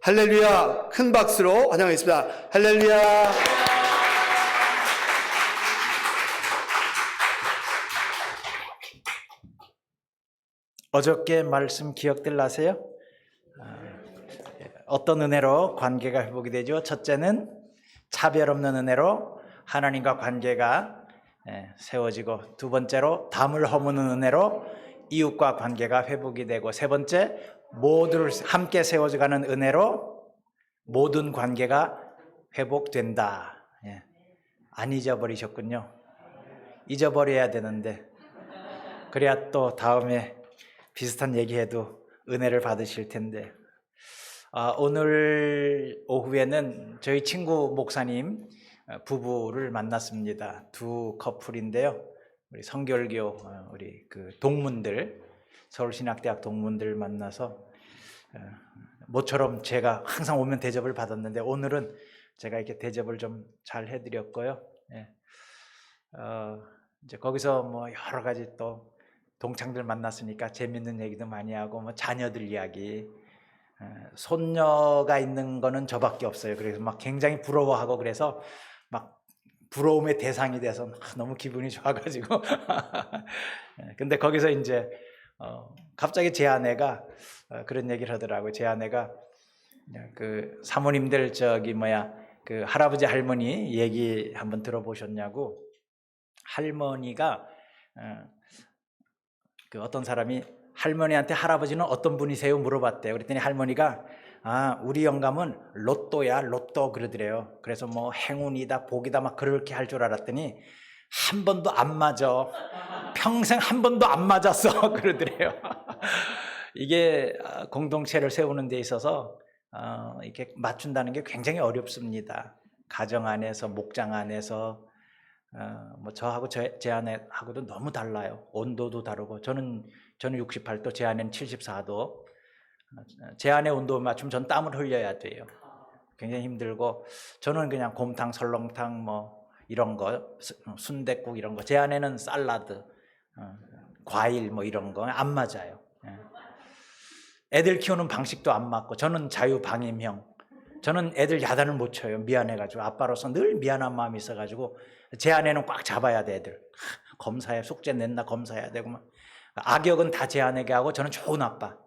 할렐루야! 큰 박수로 환영하겠습니다. 할렐루야! 어저께 말씀 기억들 나세요? 어떤 은혜로 관계가 회복이 되죠? 첫째는 차별 없는 은혜로 하나님과 관계가 세워지고, 두 번째로 담을 허무는 은혜로 이웃과 관계가 회복이 되고, 세 번째 모두를 함께 세워져가는 은혜로 모든 관계가 회복된다. 안 잊어버리셨군요. 잊어버려야 되는데, 그래야 또 다음에 비슷한 얘기해도 은혜를 받으실 텐데. 오늘 오후에는 저희 친구 목사님 부부를 만났습니다. 두 커플인데요. 우리 성결교 우리 그 동문들, 서울신학대학 동문들 만나서 모처럼 제가 항상 오면 대접을 받았는데, 오늘은 제가 이렇게 대접을 좀 잘 해드렸고요. 이제 거기서 뭐 여러 가지 또 동창들 만났으니까 재밌는 얘기도 많이 하고, 뭐 자녀들 이야기, 손녀가 있는 거는 저밖에 없어요. 그래서 막 굉장히 부러워하고, 그래서 막 부러움의 대상이 돼서 너무 기분이 좋아가지고 근데 거기서 이제 갑자기 제 아내가 그런 얘기를 하더라고요. 제 아내가 그 사모님들 그 할아버지 할머니 얘기 한번 들어보셨냐고. 할머니가 그 어떤 사람이 할머니한테 할아버지는 어떤 분이세요? 물어봤대요. 그랬더니 할머니가 우리 영감은 로또야, 로또 그러더래요. 그래서 뭐 행운이다, 복이다 막 그렇게 할 줄 알았더니 한 번도 안 맞아. 평생 한 번도 안 맞았어 그러더래요. 이게 공동체를 세우는 데 있어서 이렇게 맞춘다는 게 굉장히 어렵습니다. 가정 안에서, 목장 안에서. 뭐 저하고 제 아내하고도 너무 달라요. 온도도 다르고, 저는 68도, 제 아내는 74도. 제 아내 온도 맞추면 전 땀을 흘려야 돼요. 굉장히 힘들고, 저는 그냥 곰탕, 설렁탕 뭐 이런 거, 순댓국 이런 거. 제 아내는 샐러드, 과일 뭐 이런 거 안 맞아요. 애들 키우는 방식도 안 맞고, 저는 자유방임형. 저는 애들 야단을 못 쳐요. 미안해가지고. 아빠로서 늘 미안한 마음이 있어가지고. 제 아내는 꽉 잡아야 돼. 애들 검사해, 숙제 냈나 검사해야 되고 막. 악역은 다 제 아내에게 하고, 저는 좋은 아빠.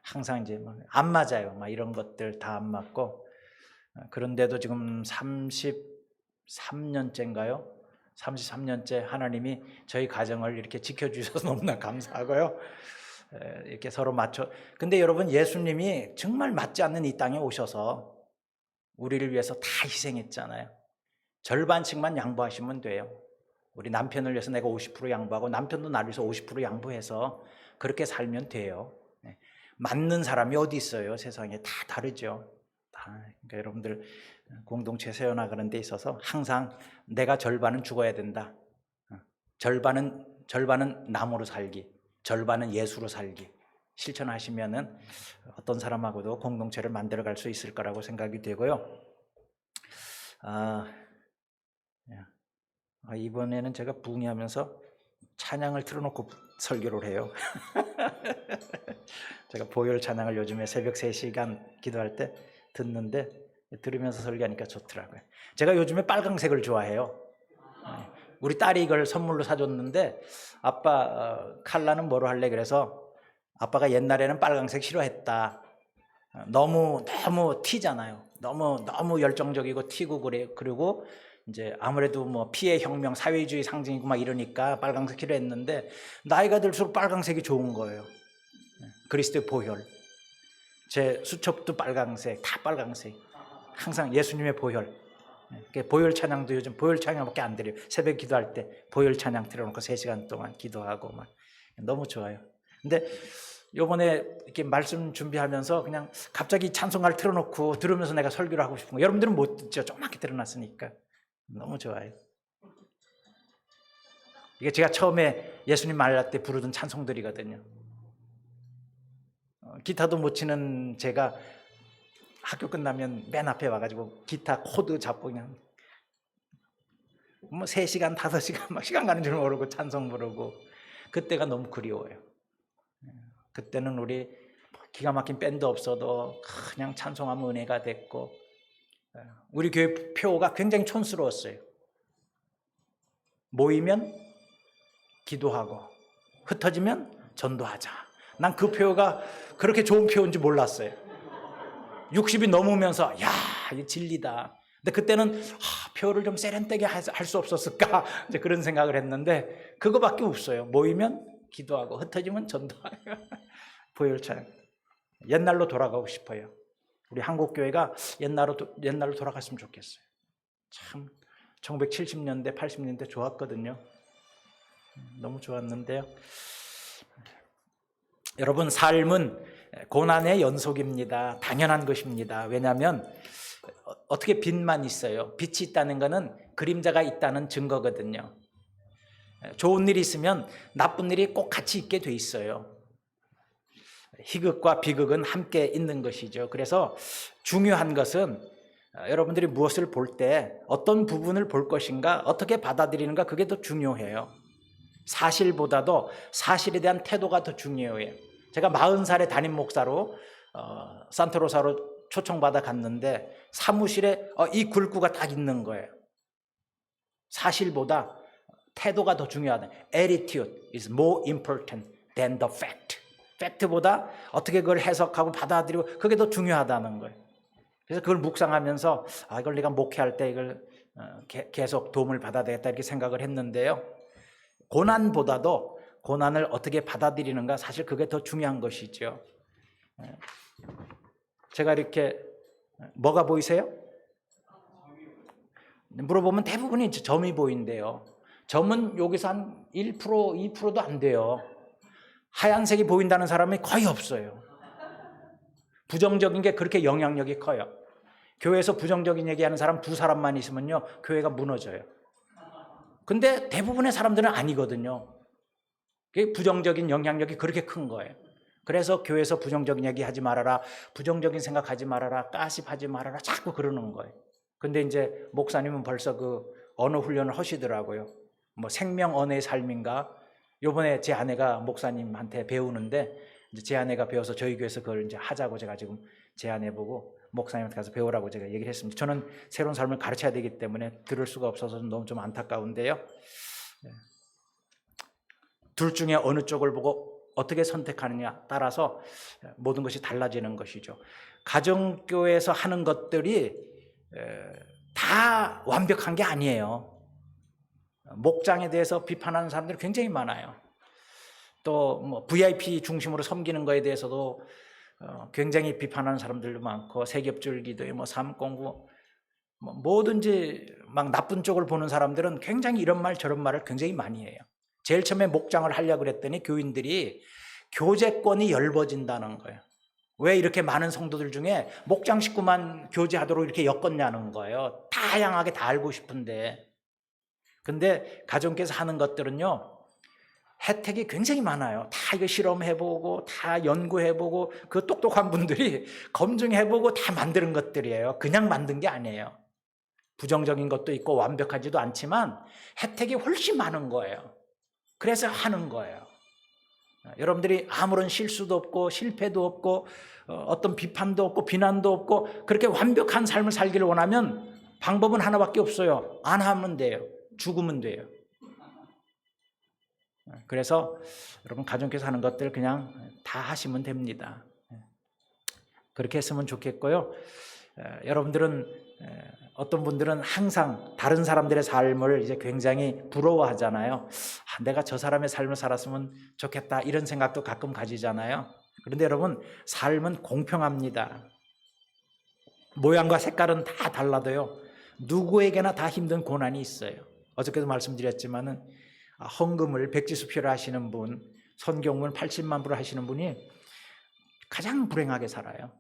항상 이제 안 맞아요. 막 이런 것들 다 안 맞고. 그런데도 지금 33년째인가요? 33년째 하나님이 저희 가정을 이렇게 지켜주셔서 너무나 감사하고요. 이렇게 서로 맞춰. 근데 여러분, 예수님이 정말 맞지 않는 이 땅에 오셔서 우리를 위해서 다 희생했잖아요. 절반씩만 양보하시면 돼요. 우리 남편을 위해서 내가 50% 양보하고, 남편도 나를 위해서 50% 양보해서 그렇게 살면 돼요. 맞는 사람이 어디 있어요? 세상에 다 다르죠. 그러니까 여러분들 공동체 세워나가는 데 있어서 항상 내가 절반은 죽어야 된다. 절반은 남으로 살기, 절반은 예수로 살기 실천하시면은 어떤 사람하고도 공동체를 만들어갈 수 있을 거라고 생각이 되고요. 이번에는 제가 붕이하면서 찬양을 틀어놓고 설교를 해요. 제가 보혈 찬양을 요즘에 새벽 3시간 기도할 때 듣는데, 들으면서 설교하니까 좋더라고요. 제가 요즘에 빨강색을 좋아해요. 우리 딸이 이걸 선물로 사줬는데, 아빠 컬러는 뭐로 할래? 그래서 아빠가 옛날에는 빨강색 싫어했다. 너무 튀잖아요. 너무 열정적이고 튀고 그리고 이제 아무래도 뭐 피해 혁명, 사회주의 상징이고 막 이러니까 빨강색 싫어했는데, 나이가 들수록 빨강색이 좋은 거예요. 그리스도의 보혈, 제 수첩도 빨강색, 다 빨강색. 항상 예수님의 보혈. 보혈 찬양도 요즘 보혈 찬양밖에 안 드려요. 새벽 기도할 때 보혈 찬양 틀어놓고 3시간 동안 기도하고 막 너무 좋아요. 근데 요번에 이렇게 말씀 준비하면서 그냥 갑자기 찬송가를 틀어놓고 들으면서 내가 설교를 하고 싶은 거, 여러분들은 못 듣죠. 조그맣게 틀어놨으니까. 너무 좋아요. 이게 제가 처음에 예수님 만날 때 부르던 찬송들이거든요. 기타도 못 치는 제가 학교 끝나면 맨 앞에 와가지고 기타 코드 잡고 그냥 뭐 3시간, 5시간 막 시간 가는 줄 모르고 찬송 부르고, 그때가 너무 그리워요. 그때는 우리 기가 막힌 밴드 없어도 그냥 찬송하면 은혜가 됐고, 우리 교회 표가 굉장히 촌스러웠어요. 모이면 기도하고 흩어지면 전도하자. 난 그 표가 그렇게 좋은 표인지 몰랐어요. 60이 넘으면서 야, 이게 진리다. 근데 그때는 표를 좀 세련되게 할 수 없었을까? 이제 그런 생각을 했는데 그거밖에 없어요. 모이면 기도하고 흩어지면 전도하고. 보혈찬. 옛날로 돌아가고 싶어요. 우리 한국 교회가 옛날로 돌아갔으면 좋겠어요. 참 1970년대, 80년대 좋았거든요. 너무 좋았는데요. 여러분, 삶은 고난의 연속입니다. 당연한 것입니다. 왜냐하면 어떻게 빛만 있어요? 빛이 있다는 것은 그림자가 있다는 증거거든요. 좋은 일이 있으면 나쁜 일이 꼭 같이 있게 돼 있어요. 희극과 비극은 함께 있는 것이죠. 그래서 중요한 것은 여러분들이 무엇을 볼 때 어떤 부분을 볼 것인가, 어떻게 받아들이는가, 그게 더 중요해요. 사실보다도 사실에 대한 태도가 더 중요해요. 제가 40살에 담임 목사로 산타로사로 초청받아 갔는데 사무실에 이 굴구가 딱 있는 거예요. 사실보다 태도가 더 중요하다. Attitude is more important than the fact. 팩트보다 어떻게 그걸 해석하고 받아들이고 그게 더 중요하다는 거예요. 그래서 그걸 묵상하면서 이걸 내가 목회할 때 이걸 계속 도움을 받아야 되겠다 이렇게 생각을 했는데요. 고난보다도 고난을 어떻게 받아들이는가, 사실 그게 더 중요한 것이죠. 제가 이렇게 뭐가 보이세요? 물어보면 대부분이 점이 보인대요. 점은 여기서 한 1%, 2%도 안 돼요. 하얀색이 보인다는 사람이 거의 없어요. 부정적인 게 그렇게 영향력이 커요. 교회에서 부정적인 얘기하는 사람 2사람만 있으면요, 교회가 무너져요. 근데 대부분의 사람들은 아니거든요. 부정적인 영향력이 그렇게 큰 거예요. 그래서 교회에서 부정적인 얘기 하지 말아라, 부정적인 생각하지 말아라, 가십하지 말아라, 자꾸 그러는 거예요. 근데 이제 목사님은 벌써 그 언어 훈련을 하시더라고요. 뭐 생명 언어의 삶인가? 요번에 제 아내가 목사님한테 배우는데, 이제 제 아내가 배워서 저희 교회에서 그걸 이제 하자고 제가 지금 제안해보고 목사님한테 가서 배우라고 제가 얘기를 했습니다. 저는 새로운 삶을 가르쳐야 되기 때문에 들을 수가 없어서 너무 좀 안타까운데요. 둘 중에 어느 쪽을 보고 어떻게 선택하느냐 따라서 모든 것이 달라지는 것이죠. 가정교회에서 하는 것들이 다 완벽한 게 아니에요. 목장에 대해서 비판하는 사람들이 굉장히 많아요. 또 뭐 VIP 중심으로 섬기는 거에 대해서도 굉장히 비판하는 사람들도 많고, 세겹줄 기도에 뭐 삶공부 뭐 뭐든지 막 나쁜 쪽을 보는 사람들은 굉장히 이런 말 저런 말을 굉장히 많이 해요. 제일 처음에 목장을 하려고 그랬더니 교인들이 교제권이 엷어진다는 거예요. 왜 이렇게 많은 성도들 중에 목장 식구만 교제하도록 이렇게 엮었냐는 거예요. 다양하게 다 알고 싶은데. 근데 가정께서 하는 것들은요, 혜택이 굉장히 많아요. 다 이거 실험해보고 다 연구해보고 그 똑똑한 분들이 검증해보고 다 만드는 것들이에요. 그냥 만든 게 아니에요. 부정적인 것도 있고 완벽하지도 않지만 혜택이 훨씬 많은 거예요. 그래서 하는 거예요. 여러분들이 아무런 실수도 없고 실패도 없고 어떤 비판도 없고 비난도 없고 그렇게 완벽한 삶을 살기를 원하면 방법은 하나밖에 없어요. 안 하면 돼요. 죽으면 돼요. 그래서 여러분 가정께서 하는 것들 그냥 다 하시면 됩니다. 그렇게 했으면 좋겠고요. 여러분들은 어떤 분들은 항상 다른 사람들의 삶을 이제 굉장히 부러워하잖아요. 내가 저 사람의 삶을 살았으면 좋겠다 이런 생각도 가끔 가지잖아요. 그런데 여러분, 삶은 공평합니다. 모양과 색깔은 다 달라도요, 누구에게나 다 힘든 고난이 있어요. 어저께도 말씀드렸지만은 헌금을 백지수표를 하시는 분, 선경문 80만 불을 하시는 분이 가장 불행하게 살아요.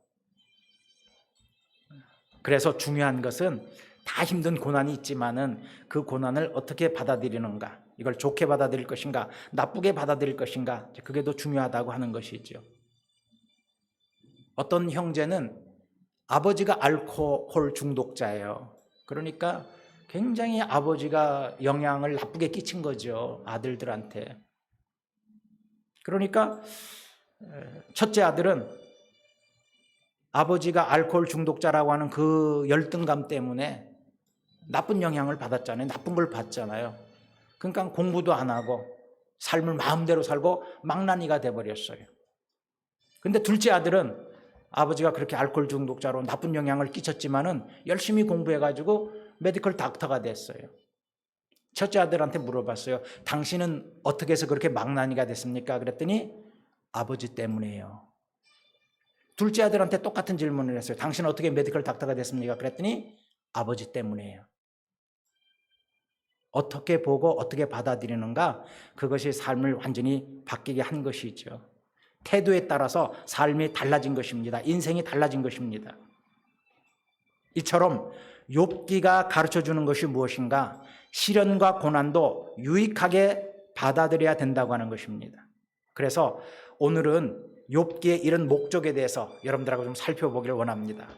그래서 중요한 것은 다 힘든 고난이 있지만은 그 고난을 어떻게 받아들이는가, 이걸 좋게 받아들일 것인가 나쁘게 받아들일 것인가, 그게 더 중요하다고 하는 것이죠. 어떤 형제는 아버지가 알코올 중독자예요. 그러니까 굉장히 아버지가 영향을 나쁘게 끼친 거죠, 아들들한테. 그러니까 첫째 아들은 아버지가 알코올 중독자라고 하는 그 열등감 때문에 나쁜 영향을 받았잖아요. 나쁜 걸 받잖아요. 그러니까 공부도 안 하고 삶을 마음대로 살고 망나니가 돼버렸어요. 근데 둘째 아들은 아버지가 그렇게 알코올 중독자로 나쁜 영향을 끼쳤지만은 열심히 공부해가지고 메디컬 닥터가 됐어요. 첫째 아들한테 물어봤어요. 당신은 어떻게 해서 그렇게 망나니가 됐습니까? 그랬더니 아버지 때문이에요. 둘째 아들한테 똑같은 질문을 했어요. 당신은 어떻게 메디컬 닥터가 됐습니까? 그랬더니 아버지 때문이에요. 어떻게 보고 어떻게 받아들이는가, 그것이 삶을 완전히 바뀌게 한 것이죠. 태도에 따라서 삶이 달라진 것입니다. 인생이 달라진 것입니다. 이처럼 욥기가 가르쳐주는 것이 무엇인가? 시련과 고난도 유익하게 받아들여야 된다고 하는 것입니다. 그래서 오늘은 욥기의 이런 목적에 대해서 여러분들하고 좀 살펴보기를 원합니다.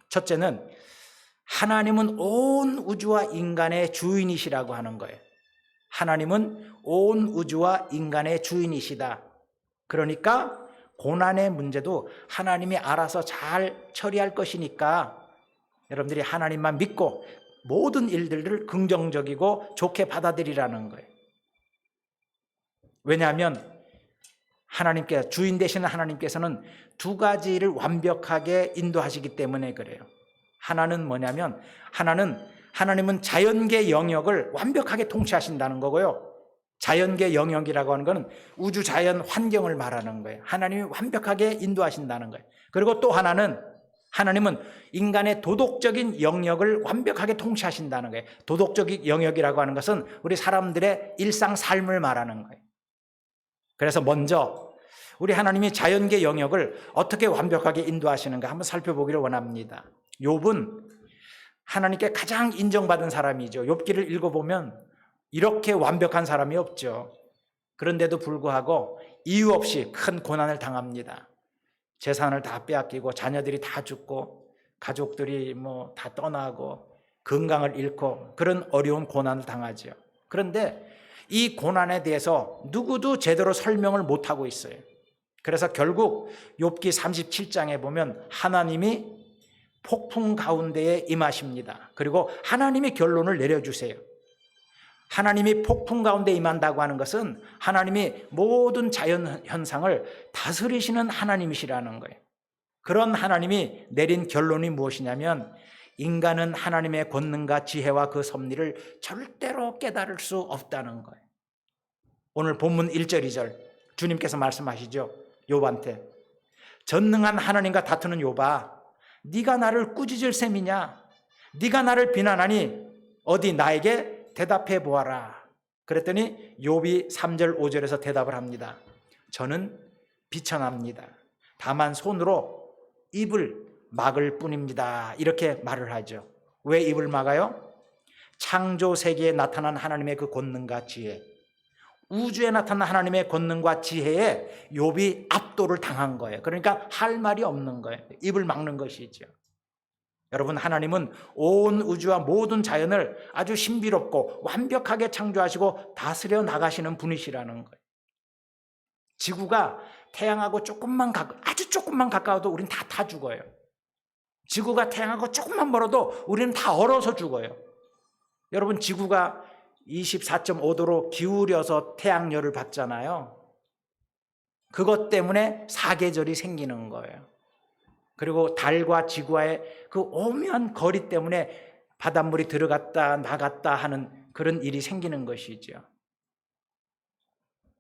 첫째는 하나님은 온 우주와 인간의 주인이시라고 하는 거예요. 하나님은 온 우주와 인간의 주인이시다. 그러니까 고난의 문제도 하나님이 알아서 잘 처리할 것이니까 여러분들이 하나님만 믿고 모든 일들을 긍정적이고 좋게 받아들이라는 거예요. 왜냐하면 하나님께, 주인 되시는 하나님께서는 두 가지를 완벽하게 인도하시기 때문에 그래요. 하나는 뭐냐면 하나님은 자연계 영역을 완벽하게 통치하신다는 거고요. 자연계 영역이라고 하는 것은 우주 자연 환경을 말하는 거예요. 하나님이 완벽하게 인도하신다는 거예요. 그리고 또 하나님은 인간의 도덕적인 영역을 완벽하게 통치하신다는 거예요. 도덕적인 영역이라고 하는 것은 우리 사람들의 일상 삶을 말하는 거예요. 그래서 먼저 우리 하나님이 자연계 영역을 어떻게 완벽하게 인도하시는가 한번 살펴보기를 원합니다. 욥은 하나님께 가장 인정받은 사람이죠. 욥기를 읽어보면 이렇게 완벽한 사람이 없죠. 그런데도 불구하고 이유 없이 큰 고난을 당합니다. 재산을 다 빼앗기고 자녀들이 다 죽고 가족들이 다 떠나고 건강을 잃고 그런 어려운 고난을 당하죠. 그런데 이 고난에 대해서 누구도 제대로 설명을 못하고 있어요. 그래서 결국 욥기 37장에 보면 하나님이 폭풍 가운데에 임하십니다. 그리고 하나님이 결론을 내려주세요. 하나님이 폭풍 가운데 임한다고 하는 것은 하나님이 모든 자연 현상을 다스리시는 하나님이시라는 거예요. 그런 하나님이 내린 결론이 무엇이냐면 인간은 하나님의 권능과 지혜와 그 섭리를 절대로 깨달을 수 없다는 거예요. 오늘 본문 1절 2절 주님께서 말씀하시죠. 욥한테 전능한 하나님과 다투는 욥아, 네가 나를 꾸짖을 셈이냐? 네가 나를 비난하니 어디 나에게 대답해 보아라. 그랬더니 욥이 3절 5절에서 대답을 합니다. 저는 비천합니다. 다만 손으로 입을 막을 뿐입니다. 이렇게 말을 하죠. 왜 입을 막아요? 창조 세계에 나타난 하나님의 그 권능과 지혜, 우주에 나타난 하나님의 권능과 지혜에 욥이 압도를 당한 거예요. 그러니까 할 말이 없는 거예요. 입을 막는 것이죠. 여러분, 하나님은 온 우주와 모든 자연을 아주 신비롭고 완벽하게 창조하시고 다스려 나가시는 분이시라는 거예요. 지구가 태양하고 아주 조금만 가까워도 우린 다 죽어요. 지구가 태양하고 조금만 멀어도 우리는 다 얼어서 죽어요. 여러분, 지구가 24.5도로 기울여서 태양열을 받잖아요. 그것 때문에 사계절이 생기는 거예요. 그리고 달과 지구와의 그 오묘한 거리 때문에 바닷물이 들어갔다 나갔다 하는 그런 일이 생기는 것이죠.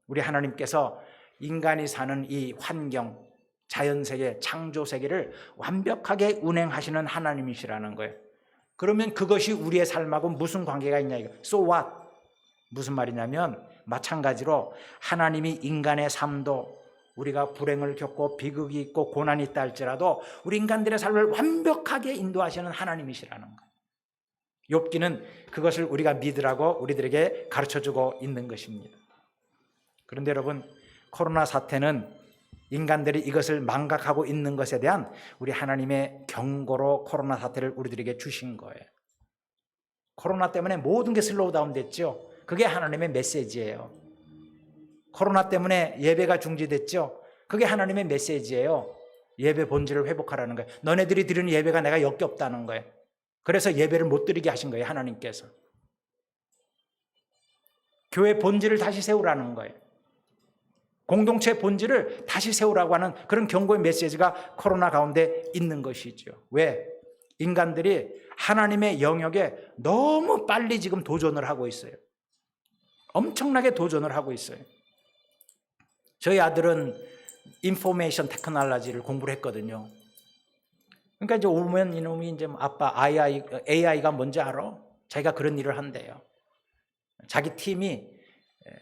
우리 하나님께서 인간이 사는 이 환경, 자연세계, 창조세계를 완벽하게 운행하시는 하나님이시라는 거예요. 그러면 그것이 우리의 삶하고 무슨 관계가 있냐 이거. So what? 무슨 말이냐면 마찬가지로 하나님이 인간의 삶도 우리가 불행을 겪고 비극이 있고 고난이 있다 할지라도 우리 인간들의 삶을 완벽하게 인도하시는 하나님이시라는 거예요. 욥기는 그것을 우리가 믿으라고 우리들에게 가르쳐주고 있는 것입니다. 그런데 여러분, 코로나 사태는 인간들이 이것을 망각하고 있는 것에 대한 우리 하나님의 경고로 코로나 사태를 우리들에게 주신 거예요. 코로나 때문에 모든 게 슬로우 다운 됐죠. 그게 하나님의 메시지예요. 코로나 때문에 예배가 중지됐죠. 그게 하나님의 메시지예요. 예배 본질을 회복하라는 거예요. 너네들이 드리는 예배가 내가 역겹다는 거예요. 그래서 예배를 못 드리게 하신 거예요, 하나님께서. 교회 본질을 다시 세우라는 거예요. 공동체 본질을 다시 세우라고 하는 그런 경고의 메시지가 코로나 가운데 있는 것이죠. 왜? 인간들이 하나님의 영역에 너무 빨리 지금 도전을 하고 있어요. 엄청나게 도전을 하고 있어요. 저희 아들은 인포메이션 테크놀로지를 공부를 했거든요. 그러니까 이제 오면 이놈이 이제 아빠 AI가 뭔지 알아? 자기가 그런 일을 한대요. 자기 팀이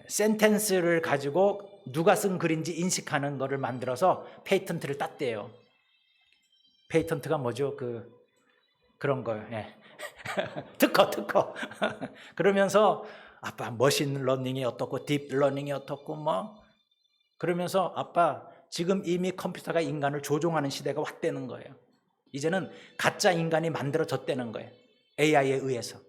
센텐스를 가지고 누가 쓴 글인지 인식하는 거를 만들어서 페이턴트를 땄대요. 페이턴트가 뭐죠? 그런 거요. 예. 특허. 그러면서 아빠 머신 러닝이 어떻고 딥 러닝이 어떻고 뭐 그러면서 아빠 지금 이미 컴퓨터가 인간을 조종하는 시대가 왔다는 거예요. 이제는 가짜 인간이 만들어졌다는 거예요. AI에 의해서.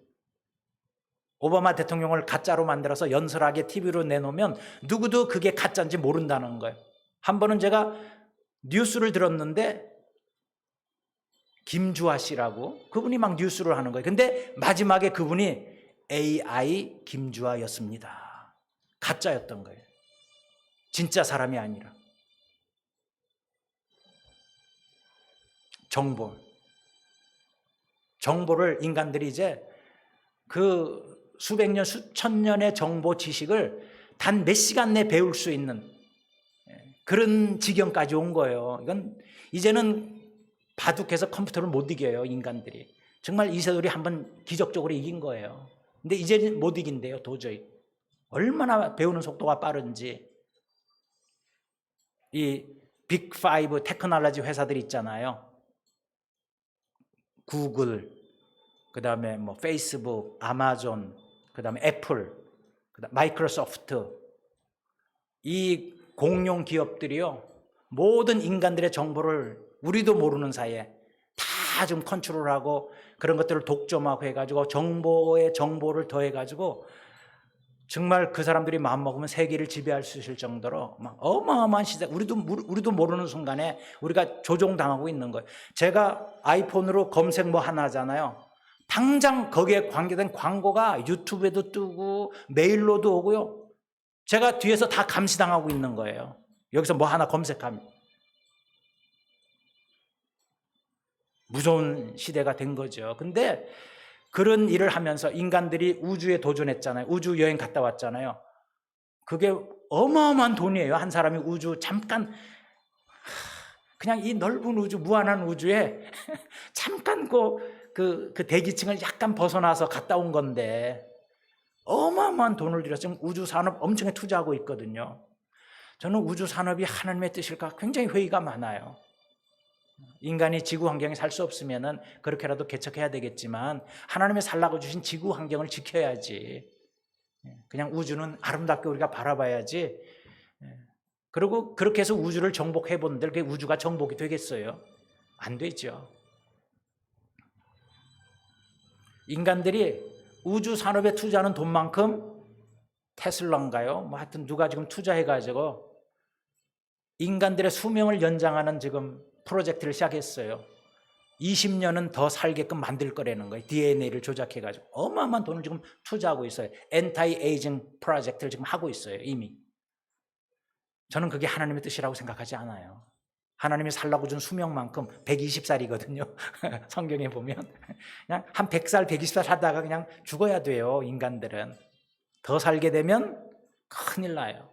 오바마 대통령을 가짜로 만들어서 연설하게 TV로 내놓으면 누구도 그게 가짜인지 모른다는 거예요. 한 번은 제가 뉴스를 들었는데 김주아 씨라고 그분이 막 뉴스를 하는 거예요. 근데 마지막에 그분이 AI 김주아였습니다. 가짜였던 거예요. 진짜 사람이 아니라. 정보를 인간들이 이제 그 수백 년, 수천 년의 정보 지식을 단 몇 시간 내에 배울 수 있는 그런 지경까지 온 거예요. 이건 이제는 바둑해서 컴퓨터를 못 이겨요, 인간들이. 정말 이세돌이 한번 기적적으로 이긴 거예요. 근데 이제는 못 이긴대요, 도저히. 얼마나 배우는 속도가 빠른지. 이 빅5 테크놀로지 회사들이 있잖아요. 구글, 그 다음에 뭐 페이스북, 아마존, 그 다음에 애플, 그다음에 마이크로소프트. 이 공룡 기업들이요, 모든 인간들의 정보를 우리도 모르는 사이에 다 좀 컨트롤하고 그런 것들을 독점하고 해가지고 정보를 더해가지고 정말 그 사람들이 마음먹으면 세계를 지배할 수 있을 정도로 막 어마어마한 시대, 우리도 모르는 순간에 우리가 조종당하고 있는 거예요. 제가 아이폰으로 검색 뭐 하나 하잖아요. 당장 거기에 관계된 광고가 유튜브에도 뜨고 메일로도 오고요. 제가 뒤에서 다 감시당하고 있는 거예요. 여기서 뭐 하나 검색하면. 무서운 시대가 된 거죠. 근데 그런 일을 하면서 인간들이 우주에 도전했잖아요. 우주 여행 갔다 왔잖아요. 그게 어마어마한 돈이에요. 한 사람이 우주 잠깐, 그냥 이 넓은 우주, 무한한 우주에 잠깐 그 대기층을 약간 벗어나서 갔다 온 건데 어마어마한 돈을 들여서 지금 우주 산업 엄청나게 투자하고 있거든요. 저는 우주 산업이 하나님의 뜻일까 굉장히 회의가 많아요. 인간이 지구 환경에 살 수 없으면은 그렇게라도 개척해야 되겠지만 하나님이 살라고 주신 지구 환경을 지켜야지. 그냥 우주는 아름답게 우리가 바라봐야지. 그리고 그렇게 해서 우주를 정복해 본들 그게 우주가 정복이 되겠어요? 안 되죠. 인간들이 우주 산업에 투자하는 돈만큼 테슬라인가요? 뭐 하여튼 누가 지금 투자해가지고 인간들의 수명을 연장하는 지금 프로젝트를 시작했어요. 20년은 더 살게끔 만들 거라는 거예요. DNA를 조작해가지고 어마어마한 돈을 지금 투자하고 있어요. 엔타이 에이징 프로젝트를 지금 하고 있어요, 이미. 저는 그게 하나님의 뜻이라고 생각하지 않아요. 하나님이 살라고 준 수명만큼 120살이거든요. 성경에 보면 그냥 한 100살, 120살 살다가 그냥 죽어야 돼요. 인간들은 더 살게 되면 큰일 나요.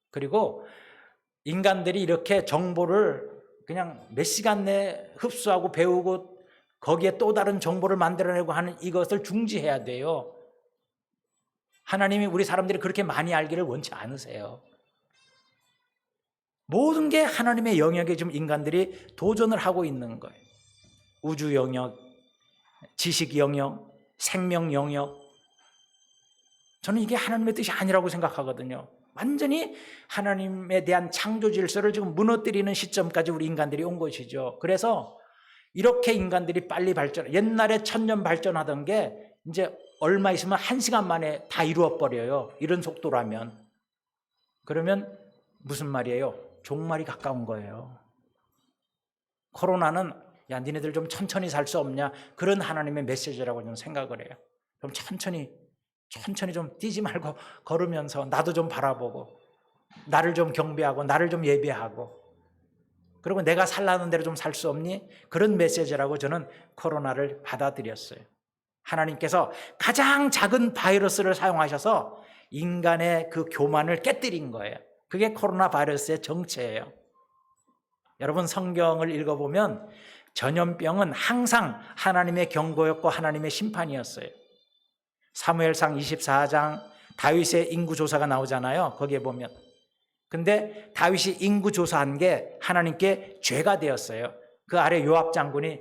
그리고 인간들이 이렇게 정보를 그냥 몇 시간 내에 흡수하고 배우고 거기에 또 다른 정보를 만들어내고 하는 이것을 중지해야 돼요. 하나님이 우리 사람들이 그렇게 많이 알기를 원치 않으세요. 모든 게 하나님의 영역에 지금 인간들이 도전을 하고 있는 거예요. 우주 영역, 지식 영역, 생명 영역. 저는 이게 하나님의 뜻이 아니라고 생각하거든요. 완전히 하나님에 대한 창조 질서를 지금 무너뜨리는 시점까지 우리 인간들이 온 것이죠. 그래서 이렇게 인간들이 빨리 발전, 옛날에 1000년 발전하던 게 이제 얼마 있으면 1시간 만에 다 이루어버려요. 이런 속도라면. 그러면 무슨 말이에요? 종말이 가까운 거예요. 코로나는 야 니네들 좀 천천히 살 수 없냐, 그런 하나님의 메시지라고 저는 생각을 해요. 좀 천천히 좀 뛰지 말고 걸으면서 나도 좀 바라보고 나를 좀 경배하고 나를 좀 예배하고, 그리고 내가 살라는 대로 좀 살 수 없니? 그런 메시지라고 저는 코로나를 받아들였어요. 하나님께서 가장 작은 바이러스를 사용하셔서 인간의 그 교만을 깨뜨린 거예요. 그게 코로나 바이러스의 정체예요. 여러분 성경을 읽어보면 전염병은 항상 하나님의 경고였고 하나님의 심판이었어요. 사무엘상 24장 다윗의 인구조사가 나오잖아요. 거기에 보면. 근데 다윗이 인구조사한 게 하나님께 죄가 되었어요. 그 아래 요압 장군이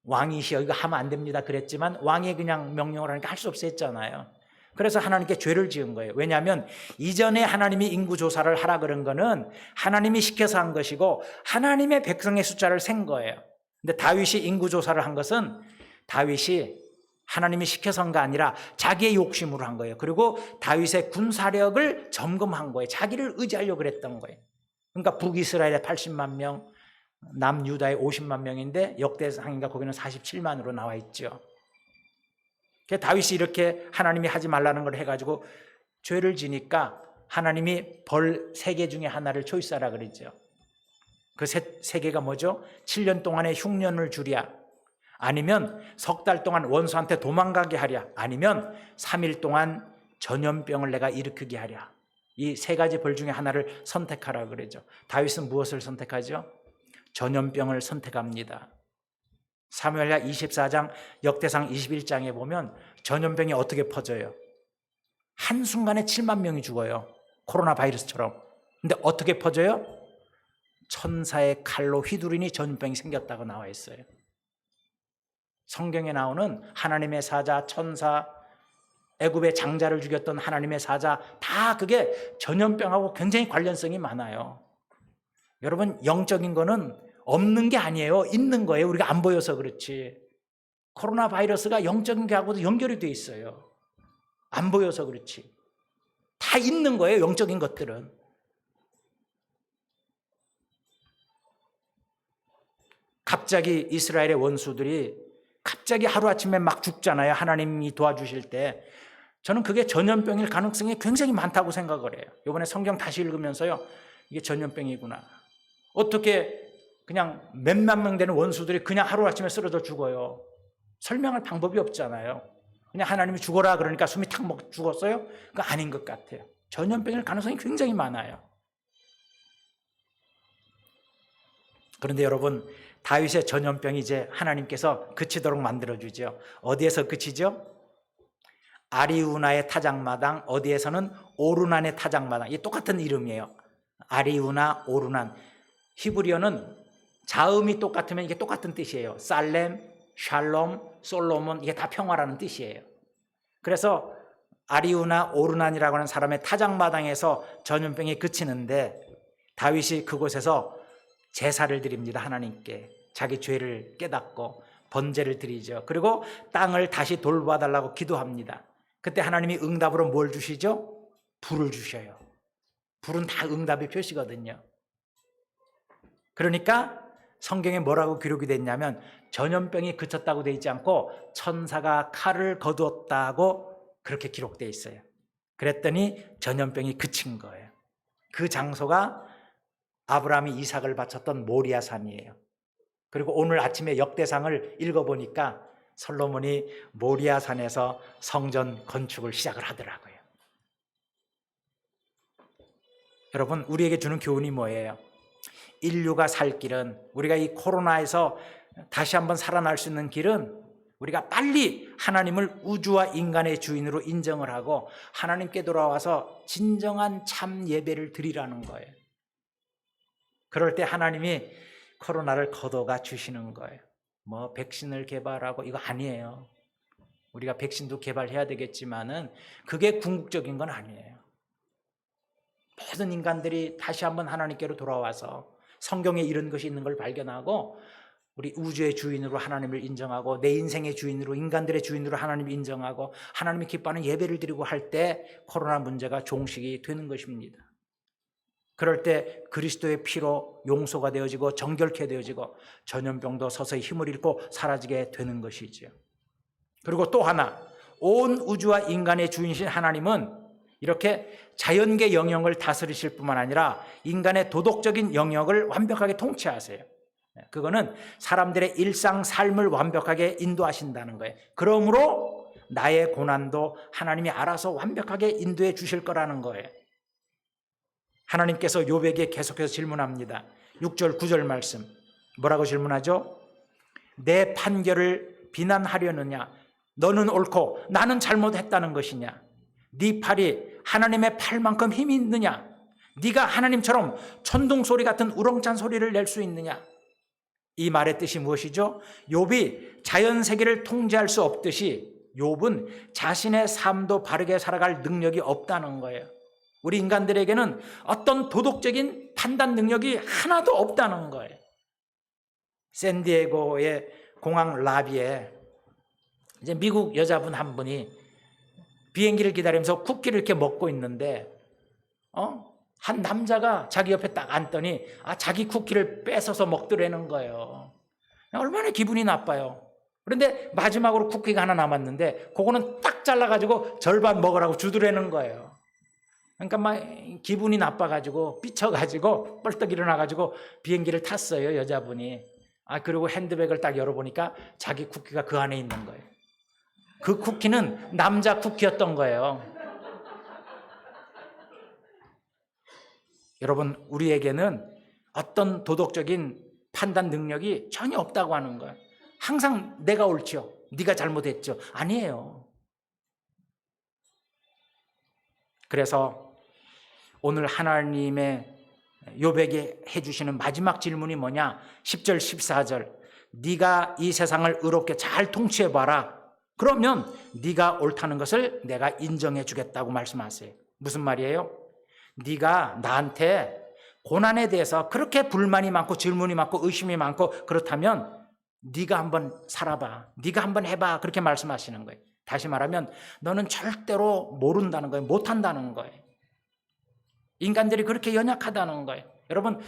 왕이시여 이거 하면 안 됩니다 그랬지만 왕이 그냥 명령을 하니까 할 수 없이 했잖아요. 그래서 하나님께 죄를 지은 거예요. 왜냐하면 이전에 하나님이 인구조사를 하라 그런 거는 하나님이 시켜서 한 것이고 하나님의 백성의 숫자를 센 거예요. 근데 다윗이 인구조사를 한 것은 다윗이 하나님이 시켜서 한 거 아니라 자기의 욕심으로 한 거예요. 그리고 다윗의 군사력을 점검한 거예요. 자기를 의지하려고 그랬던 거예요. 그러니까 북이스라엘에 80만 명, 남유다에 50만 명인데 역대상인가 거기는 47만으로 나와 있죠. 다윗이 이렇게 하나님이 하지 말라는 걸 해가지고 죄를 지니까 하나님이 벌 3개 중에 하나를 초이스하라 그랬죠. 그 세 개가 뭐죠? 7년 동안의 흉년을 주랴, 아니면 석 달 동안 원수한테 도망가게 하랴, 아니면 3일 동안 전염병을 내가 일으키게 하랴. 이 3가지 벌 중에 하나를 선택하라 그러죠. 다윗은 무엇을 선택하죠? 전염병을 선택합니다. 사무엘하 24장 역대상 21장에 보면 전염병이 어떻게 퍼져요? 한순간에 7만 명이 죽어요. 코로나 바이러스처럼. 근데 어떻게 퍼져요? 천사의 칼로 휘두르니 전염병이 생겼다고 나와 있어요. 성경에 나오는 하나님의 사자, 천사, 애굽의 장자를 죽였던 하나님의 사자, 다 그게 전염병하고 굉장히 관련성이 많아요. 여러분 영적인 거는 없는 게 아니에요. 있는 거예요. 우리가 안 보여서 그렇지. 코로나 바이러스가 영적인 게하고도 연결이 돼 있어요. 안 보여서 그렇지. 다 있는 거예요. 영적인 것들은. 갑자기 이스라엘의 원수들이 갑자기 하루아침에 막 죽잖아요. 하나님이 도와주실 때. 저는 그게 전염병일 가능성이 굉장히 많다고 생각을 해요. 이번에 성경 다시 읽으면서요, 이게 전염병이구나. 어떻게 그냥 몇만 명 되는 원수들이 그냥 하루아침에 쓰러져 죽어요. 설명할 방법이 없잖아요. 그냥 하나님이 죽어라 그러니까 숨이 탁 먹 죽었어요? 그거 아닌 것 같아요. 전염병일 가능성이 굉장히 많아요. 그런데 여러분, 다윗의 전염병이 이제 하나님께서 그치도록 만들어주죠. 어디에서 그치죠? 아리우나의 타작마당, 어디에서는 오르난의 타작마당. 이게 똑같은 이름이에요. 아리우나, 오르난. 히브리어는 자음이 똑같으면 이게 똑같은 뜻이에요. 살렘, 샬롬, 솔로몬, 이게 다 평화라는 뜻이에요. 그래서 아리우나, 오르난이라고 하는 사람의 타작마당에서 전염병이 그치는데 다윗이 그곳에서 제사를 드립니다. 하나님께 자기 죄를 깨닫고 번제를 드리죠. 그리고 땅을 다시 돌봐달라고 기도합니다. 그때 하나님이 응답으로 뭘 주시죠? 불을 주셔요. 불은 다 응답의 표시거든요. 그러니까 성경에 뭐라고 기록이 됐냐면 전염병이 그쳤다고 돼 있지 않고 천사가 칼을 거두었다고 그렇게 기록되어 있어요. 그랬더니 전염병이 그친 거예요. 그 장소가 아브라함이 이삭을 바쳤던 모리아산이에요. 그리고 오늘 아침에 역대상을 읽어보니까 솔로몬이 모리아산에서 성전 건축을 시작을 하더라고요. 여러분, 우리에게 주는 교훈이 뭐예요? 인류가 살 길은, 우리가 이 코로나에서 다시 한번 살아날 수 있는 길은 우리가 빨리 하나님을 우주와 인간의 주인으로 인정을 하고 하나님께 돌아와서 진정한 참 예배를 드리라는 거예요. 그럴 때 하나님이 코로나를 걷어가 주시는 거예요. 뭐 백신을 개발하고 이거 아니에요. 우리가 백신도 개발해야 되겠지만은 그게 궁극적인 건 아니에요. 모든 인간들이 다시 한번 하나님께로 돌아와서 성경에 이런 것이 있는 걸 발견하고 우리 우주의 주인으로 하나님을 인정하고 내 인생의 주인으로, 인간들의 주인으로 하나님을 인정하고 하나님이 기뻐하는 예배를 드리고 할 때 코로나 문제가 종식이 되는 것입니다. 그럴 때 그리스도의 피로 용서가 되어지고 정결케 되어지고 전염병도 서서히 힘을 잃고 사라지게 되는 것이지요. 그리고 또 하나, 온 우주와 인간의 주인이신 하나님은 이렇게 자연계 영역을 다스리실 뿐만 아니라 인간의 도덕적인 영역을 완벽하게 통치하세요. 그거는 사람들의 일상 삶을 완벽하게 인도하신다는 거예요. 그러므로 나의 고난도 하나님이 알아서 완벽하게 인도해 주실 거라는 거예요. 하나님께서 욥에게 계속해서 질문합니다. 6절 9절 말씀 뭐라고 질문하죠? 내 판결을 비난하려느냐? 너는 옳고 나는 잘못했다는 것이냐? 네 팔이 하나님의 팔만큼 힘이 있느냐? 네가 하나님처럼 천둥소리 같은 우렁찬 소리를 낼 수 있느냐? 이 말의 뜻이 무엇이죠? 욥이 자연세계를 통제할 수 없듯이 욥은 자신의 삶도 바르게 살아갈 능력이 없다는 거예요. 우리 인간들에게는 어떤 도덕적인 판단 능력이 하나도 없다는 거예요. 샌디에고의 공항 라비에 이제 미국 여자분 한 분이 비행기를 기다리면서 쿠키를 이렇게 먹고 있는데 한 남자가 자기 옆에 딱 앉더니 자기 쿠키를 뺏어서 먹더라는 거예요. 얼마나 기분이 나빠요. 그런데 마지막으로 쿠키가 하나 남았는데 그거는 딱 잘라가지고 절반 먹으라고 주더라는 거예요. 그러니까 막 기분이 나빠가지고 삐쳐가지고 뻘떡 일어나가지고 비행기를 탔어요, 여자분이. 그리고 핸드백을 딱 열어보니까 자기 쿠키가 그 안에 있는 거예요. 그 쿠키는 남자 쿠키였던 거예요. 여러분, 우리에게는 어떤 도덕적인 판단 능력이 전혀 없다고 하는 거예요. 항상 내가 옳죠, 네가 잘못했죠. 아니에요. 그래서 오늘 하나님의 욥에게 해주시는 마지막 질문이 뭐냐? 10절 14절 네가 이 세상을 의롭게 잘 통치해봐라. 그러면 네가 옳다는 것을 내가 인정해 주겠다고 말씀하세요. 무슨 말이에요? 네가 나한테 고난에 대해서 그렇게 불만이 많고 질문이 많고 의심이 많고 그렇다면 네가 한번 살아봐, 네가 한번 해봐, 그렇게 말씀하시는 거예요. 다시 말하면 너는 절대로 모른다는 거예요. 못한다는 거예요. 인간들이 그렇게 연약하다는 거예요. 여러분,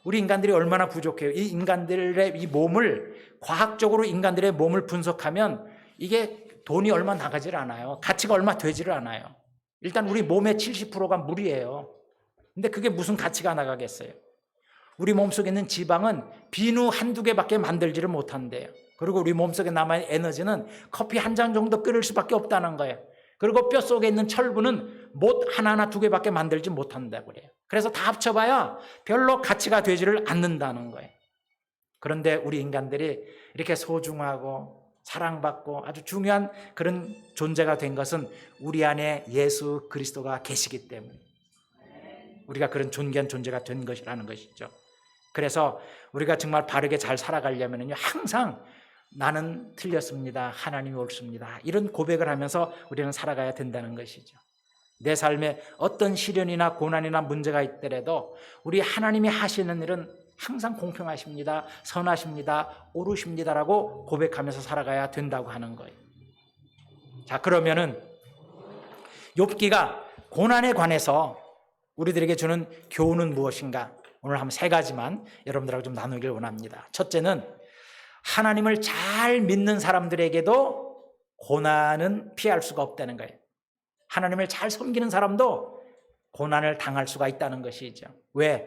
우리 인간들이 얼마나 부족해요. 이 인간들의 이 몸을, 과학적으로 인간들의 몸을 분석하면 이게 돈이 얼마 나가질 않아요. 가치가 얼마 되지를 않아요. 일단 우리 몸의 70%가 물이에요. 근데 그게 무슨 가치가 나가겠어요? 우리 몸속에 있는 지방은 비누 한두 개밖에 만들지를 못한대요. 그리고 우리 몸속에 남아있는 에너지는 커피 한 잔 정도 끓일 수밖에 없다는 거예요. 그리고 뼛속에 있는 철분은 못 하나나 두 개밖에 만들지 못한다고 그래요. 그래서 다 합쳐봐야 별로 가치가 되지를 않는다는 거예요. 그런데 우리 인간들이 이렇게 소중하고 사랑받고 아주 중요한 그런 존재가 된 것은 우리 안에 예수 그리스도가 계시기 때문에 우리가 그런 존귀한 존재가 된 것이라는 것이죠. 그래서 우리가 정말 바르게 잘 살아가려면요, 항상 나는 틀렸습니다, 하나님이 옳습니다, 이런 고백을 하면서 우리는 살아가야 된다는 것이죠. 내 삶에 어떤 시련이나 고난이나 문제가 있더라도 우리 하나님이 하시는 일은 항상 공평하십니다, 선하십니다, 옳으십니다라고 고백하면서 살아가야 된다고 하는 거예요. 자, 그러면은 욥기가 고난에 관해서 우리들에게 주는 교훈은 무엇인가? 오늘 한 세 가지만 여러분들하고 좀 나누길 원합니다. 첫째는 하나님을 잘 믿는 사람들에게도 고난은 피할 수가 없다는 거예요. 하나님을 잘 섬기는 사람도 고난을 당할 수가 있다는 것이죠. 왜?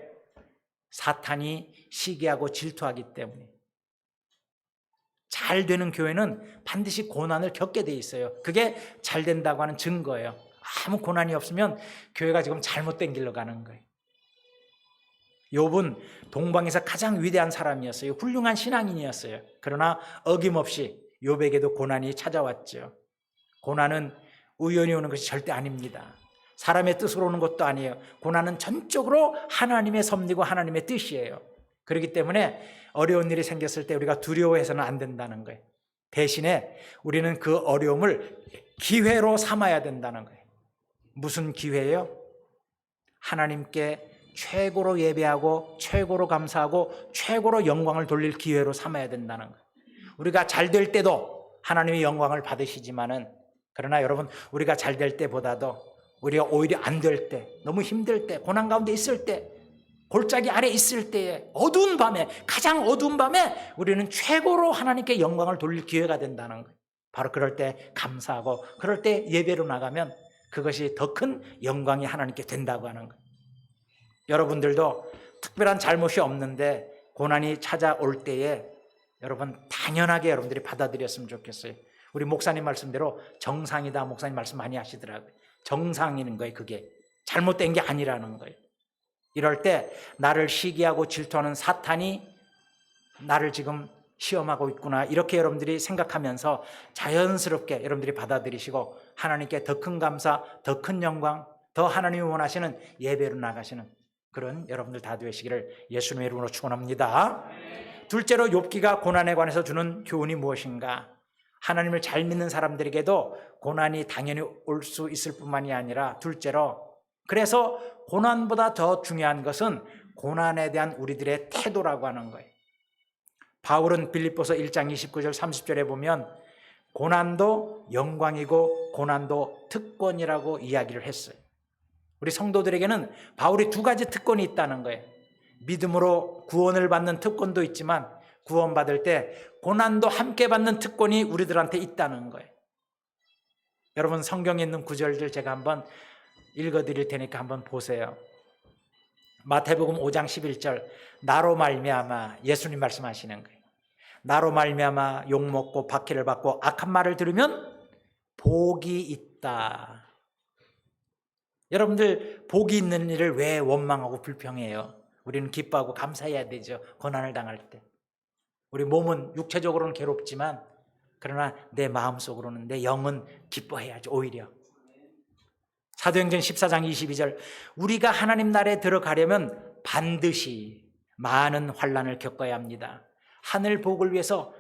사탄이 시기하고 질투하기 때문에. 잘 되는 교회는 반드시 고난을 겪게 돼 있어요. 그게 잘 된다고 하는 증거예요. 아무 고난이 없으면 교회가 지금 잘못된 길로 가는 거예요. 욥은 동방에서 가장 위대한 사람이었어요. 훌륭한 신앙인이었어요. 그러나 어김없이 욥에게도 고난이 찾아왔죠. 고난은 우연히 오는 것이 절대 아닙니다. 사람의 뜻으로 오는 것도 아니에요. 고난은 전적으로 하나님의 섭리고 하나님의 뜻이에요. 그렇기 때문에 어려운 일이 생겼을 때 우리가 두려워해서는 안 된다는 거예요. 대신에 우리는 그 어려움을 기회로 삼아야 된다는 거예요. 무슨 기회예요? 하나님께 최고로 예배하고 최고로 감사하고 최고로 영광을 돌릴 기회로 삼아야 된다는 거예요. 우리가 잘 될 때도 하나님의 영광을 받으시지만은, 그러나 여러분, 우리가 잘 될 때보다도 우리가 오히려 안 될 때, 너무 힘들 때, 고난 가운데 있을 때 골짜기 아래 있을 때에 어두운 밤에, 가장 어두운 밤에 우리는 최고로 하나님께 영광을 돌릴 기회가 된다는 거예요. 바로 그럴 때 감사하고 그럴 때 예배로 나가면 그것이 더 큰 영광이 하나님께 된다고 하는 거예요. 여러분들도 특별한 잘못이 없는데 고난이 찾아올 때에 여러분 당연하게 여러분들이 받아들였으면 좋겠어요. 우리 목사님 말씀대로 정상이다, 목사님 말씀 많이 하시더라고요. 정상인 거예요. 그게 잘못된 게 아니라는 거예요. 이럴 때 나를 시기하고 질투하는 사탄이 나를 지금 시험하고 있구나, 이렇게 여러분들이 생각하면서 자연스럽게 여러분들이 받아들이시고 하나님께 더 큰 감사, 더 큰 영광, 더 하나님이 원하시는 예배로 나가시는 그런 여러분들 다 되시기를 예수님의 이름으로 축원합니다. 둘째로 욥기가 고난에 관해서 주는 교훈이 무엇인가? 하나님을 잘 믿는 사람들에게도 고난이 당연히 올 수 있을 뿐만이 아니라 둘째로, 그래서 고난보다 더 중요한 것은 고난에 대한 우리들의 태도라고 하는 거예요. 바울은 빌립보서 1장 29절 30절에 보면 고난도 영광이고 고난도 특권이라고 이야기를 했어요. 우리 성도들에게는 바울이 두 가지 특권이 있다는 거예요. 믿음으로 구원을 받는 특권도 있지만 구원받을 때 고난도 함께 받는 특권이 우리들한테 있다는 거예요. 여러분 성경에 있는 구절들 제가 한번 읽어드릴 테니까 한번 보세요. 마태복음 5장 11절, 나로 말미암아, 예수님 말씀하시는 거예요. 나로 말미암아 욕먹고 박해를 받고 악한 말을 들으면 복이 있다. 여러분들 복이 있는 일을 왜 원망하고 불평해요? 우리는 기뻐하고 감사해야 되죠. 고난을 당할 때. 우리 몸은 육체적으로는 괴롭지만 그러나 내 마음속으로는, 내 영은 기뻐해야죠. 오히려 사도행전 14장 22절, 우리가 하나님 나라에 들어가려면 반드시 많은 환난을 겪어야 합니다. 하늘 복을 위해서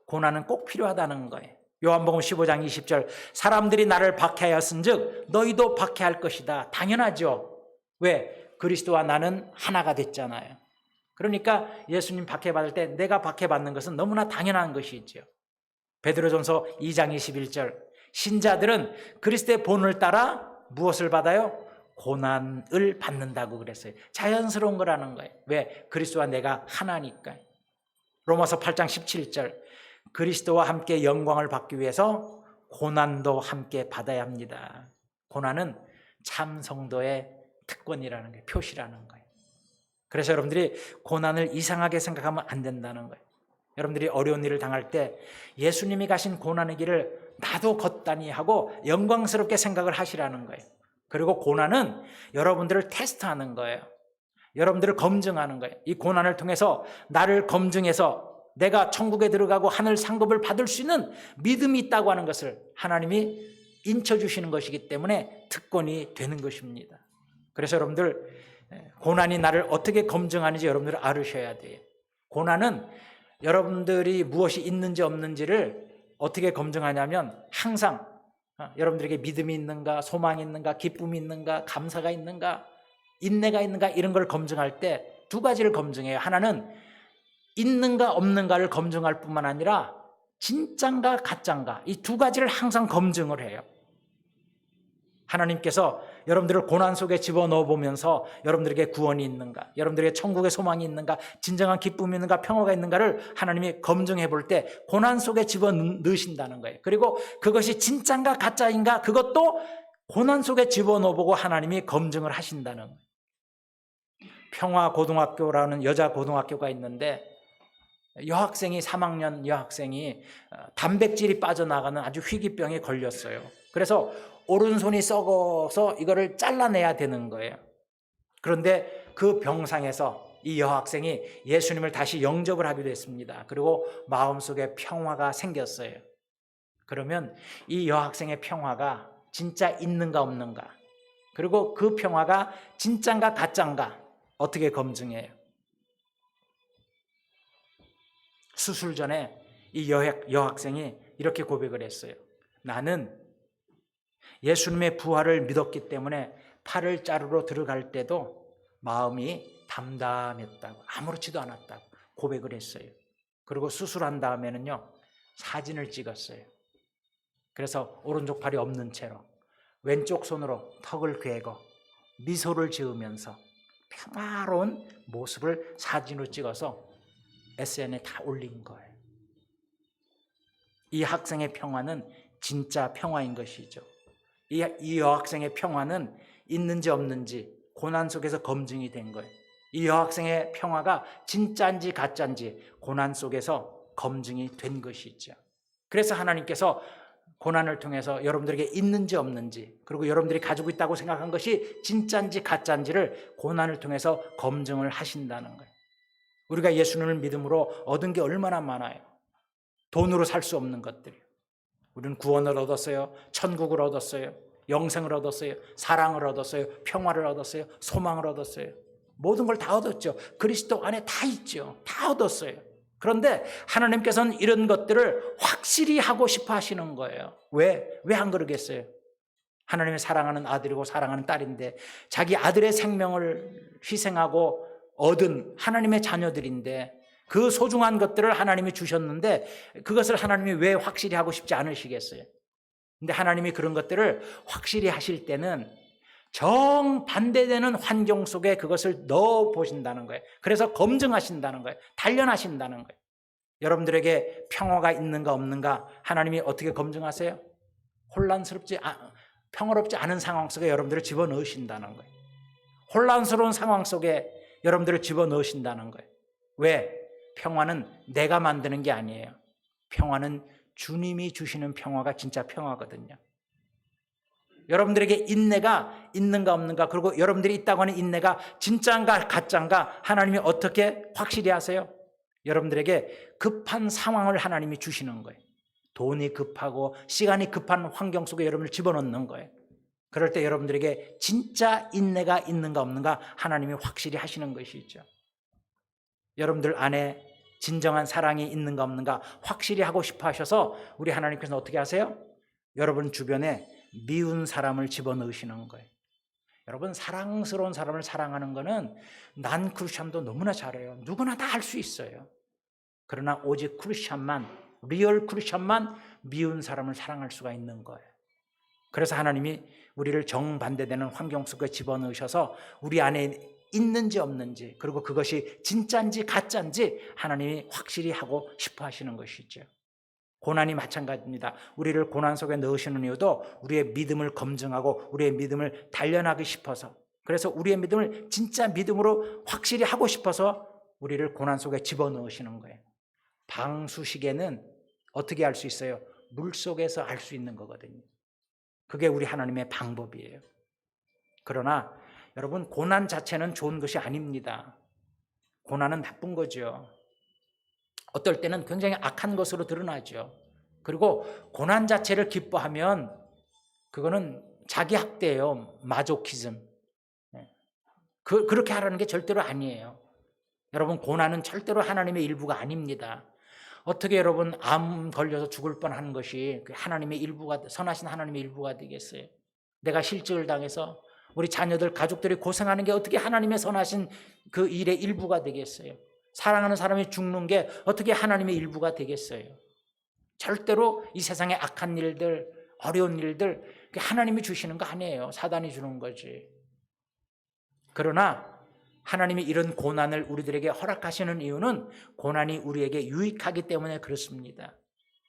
고난은 꼭 필요하다는 거예요. 요한복음 15장 20절, 사람들이 나를 박해하였은즉 너희도 박해할 것이다. 당연하죠. 왜? 그리스도와 나는 하나가 됐잖아요. 그러니까 예수님 박해받을 때 내가 박해받는 것은 너무나 당연한 것이죠. 베드로전서 2장 21절, 신자들은 그리스도의 본을 따라 무엇을 받아요? 고난을 받는다고 그랬어요. 자연스러운 거라는 거예요. 왜? 그리스도와 내가 하나니까. 로마서 8장 17절, 그리스도와 함께 영광을 받기 위해서 고난도 함께 받아야 합니다. 고난은 참 성도의 특권이라는 거예요. 표시라는 거예요. 그래서 여러분들이 고난을 이상하게 생각하면 안 된다는 거예요. 여러분들이 어려운 일을 당할 때 예수님이 가신 고난의 길을 나도 걷다니 하고 영광스럽게 생각을 하시라는 거예요. 그리고 고난은 여러분들을 테스트하는 거예요. 여러분들을 검증하는 거예요. 이 고난을 통해서 나를 검증해서 내가 천국에 들어가고 하늘 상급을 받을 수 있는 믿음이 있다고 하는 것을 하나님이 인쳐주시는 것이기 때문에 특권이 되는 것입니다. 그래서 여러분들 고난이 나를 어떻게 검증하는지 여러분들 알으셔야 돼요. 고난은 여러분들이 무엇이 있는지 없는지를 어떻게 검증하냐면 항상 여러분들에게 믿음이 있는가, 소망이 있는가, 기쁨이 있는가, 감사가 있는가, 인내가 있는가, 이런 걸 검증할 때 두 가지를 검증해요. 하나는 있는가 없는가를 검증할 뿐만 아니라 진짠가 가짠가, 이 두 가지를 항상 검증을 해요. 하나님께서 여러분들을 고난 속에 집어넣어 보면서 여러분들에게 구원이 있는가, 여러분들에게 천국의 소망이 있는가, 진정한 기쁨이 있는가, 평화가 있는가를 하나님이 검증해 볼 때 고난 속에 집어넣으신다는 거예요. 그리고 그것이 진짠가 가짜인가, 그것도 고난 속에 집어넣어 보고 하나님이 검증을 하신다는 거예요. 평화고등학교라는 여자 고등학교가 있는데 여학생이 3학년 여학생이 단백질이 빠져나가는 아주 희귀병에 걸렸어요. 그래서 오른손이 썩어서 이거를 잘라내야 되는 거예요. 그런데 그 병상에서 이 여학생이 예수님을 다시 영접을 하기로 했습니다. 그리고 마음속에 평화가 생겼어요. 그러면 이 여학생의 평화가 진짜 있는가 없는가, 그리고 그 평화가 진짠가 가짠가 어떻게 검증해요? 수술 전에 이 여학생이 이렇게 고백을 했어요. 나는 예수님의 부활을 믿었기 때문에 팔을 자르러 들어갈 때도 마음이 담담했다고, 아무렇지도 않았다고 고백을 했어요. 그리고 수술한 다음에는요, 사진을 찍었어요. 그래서 오른쪽 팔이 없는 채로 왼쪽 손으로 턱을 괴고 미소를 지으면서 평화로운 모습을 사진으로 찍어서 SNS에 다 올린 거예요. 이 학생의 평화는 진짜 평화인 것이죠. 이 여학생의 평화는 있는지 없는지 고난 속에서 검증이 된 거예요. 이 여학생의 평화가 진짜인지 가짜인지 고난 속에서 검증이 된 것이죠. 그래서 하나님께서 고난을 통해서 여러분들에게 있는지 없는지, 그리고 여러분들이 가지고 있다고 생각한 것이 진짜인지 가짜인지를 고난을 통해서 검증을 하신다는 거예요. 우리가 예수님을 믿음으로 얻은 게 얼마나 많아요. 돈으로 살 수 없는 것들이요. 우리는 구원을 얻었어요. 천국을 얻었어요. 영생을 얻었어요. 사랑을 얻었어요. 평화를 얻었어요. 소망을 얻었어요. 모든 걸 다 얻었죠. 그리스도 안에 다 있죠. 다 얻었어요. 그런데 하나님께서는 이런 것들을 확실히 하고 싶어 하시는 거예요. 왜 안 그러겠어요? 하나님의 사랑하는 아들이고 사랑하는 딸인데, 자기 아들의 생명을 희생하고 얻은 하나님의 자녀들인데, 그 소중한 것들을 하나님이 주셨는데 그것을 하나님이 왜 확실히 하고 싶지 않으시겠어요? 근데 하나님이 그런 것들을 확실히 하실 때는 정반대되는 환경 속에 그것을 넣어 보신다는 거예요. 그래서 검증하신다는 거예요. 단련하신다는 거예요. 여러분들에게 평화가 있는가 없는가 하나님이 어떻게 검증하세요? 평화롭지 않은 상황 속에 여러분들을 집어넣으신다는 거예요. 혼란스러운 상황 속에 여러분들을 집어넣으신다는 거예요. 왜? 평화는 내가 만드는 게 아니에요. 평화는 주님이 주시는 평화가 진짜 평화거든요. 여러분들에게 인내가 있는가 없는가, 그리고 여러분들이 있다고 하는 인내가 진짜인가 가짜인가 하나님이 어떻게 확실히 하세요? 여러분들에게 급한 상황을 하나님이 주시는 거예요. 돈이 급하고 시간이 급한 환경 속에 여러분을 집어넣는 거예요. 그럴 때 여러분들에게 진짜 인내가 있는가 없는가 하나님이 확실히 하시는 것이죠. 여러분들 안에 진정한 사랑이 있는가 없는가 확실히 하고 싶어 하셔서 우리 하나님께서는 어떻게 하세요? 여러분 주변에 미운 사람을 집어넣으시는 거예요. 여러분, 사랑스러운 사람을 사랑하는 거는 난 크리스찬도 너무나 잘해요. 누구나 다 할 수 있어요. 그러나 오직 크리스찬만, 리얼 크리스찬만 미운 사람을 사랑할 수가 있는 거예요. 그래서 하나님이 우리를 정반대되는 환경 속에 집어넣으셔서 우리 안에 있는지 없는지, 그리고 그것이 진짜인지 가짜인지 하나님이 확실히 하고 싶어 하시는 것이죠. 고난이 마찬가지입니다. 우리를 고난 속에 넣으시는 이유도 우리의 믿음을 검증하고 우리의 믿음을 단련하기 싶어서, 그래서 우리의 믿음을 진짜 믿음으로 확실히 하고 싶어서 우리를 고난 속에 집어넣으시는 거예요. 방수시계는 어떻게 알 수 있어요? 물속에서 알 수 있는 거거든요. 그게 우리 하나님의 방법이에요. 그러나 여러분, 고난 자체는 좋은 것이 아닙니다. 고난은 나쁜 거죠. 어떨 때는 굉장히 악한 것으로 드러나죠. 그리고 고난 자체를 기뻐하면 그거는 자기 학대예요. 마조키즘. 그렇게 하라는 게 절대로 아니에요. 여러분, 고난은 절대로 하나님의 일부가 아닙니다. 어떻게 여러분 암 걸려서 죽을 뻔한 것이 하나님의 일부가, 선하신 하나님의 일부가 되겠어요? 내가 실직을 당해서 우리 자녀들, 가족들이 고생하는 게 어떻게 하나님의 선하신 그 일의 일부가 되겠어요? 사랑하는 사람이 죽는 게 어떻게 하나님의 일부가 되겠어요? 절대로 이 세상의 악한 일들, 어려운 일들 하나님이 주시는 거 아니에요. 사단이 주는 거지. 그러나 하나님이 이런 고난을 우리들에게 허락하시는 이유는 고난이 우리에게 유익하기 때문에 그렇습니다.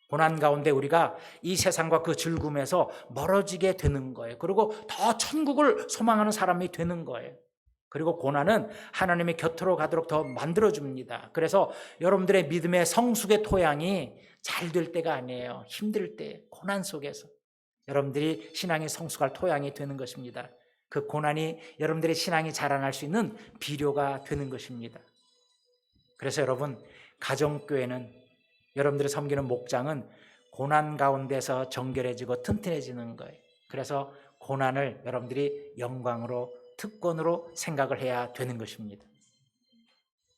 고난 가운데 우리가 이 세상과 그 즐거움에서 멀어지게 되는 거예요. 그리고 더 천국을 소망하는 사람이 되는 거예요. 그리고 고난은 하나님의 곁으로 가도록 더 만들어줍니다. 그래서 여러분들의 믿음의 성숙의 토양이 잘 될 때가 아니에요. 힘들 때, 고난 속에서 여러분들이 신앙의 성숙할 토양이 되는 것입니다. 그 고난이 여러분들의 신앙이 자라날 수 있는 비료가 되는 것입니다. 그래서 여러분, 가정교회는, 여러분들이 섬기는 목장은 고난 가운데서 정결해지고 튼튼해지는 거예요. 그래서 고난을 여러분들이 영광으로, 특권으로 생각을 해야 되는 것입니다.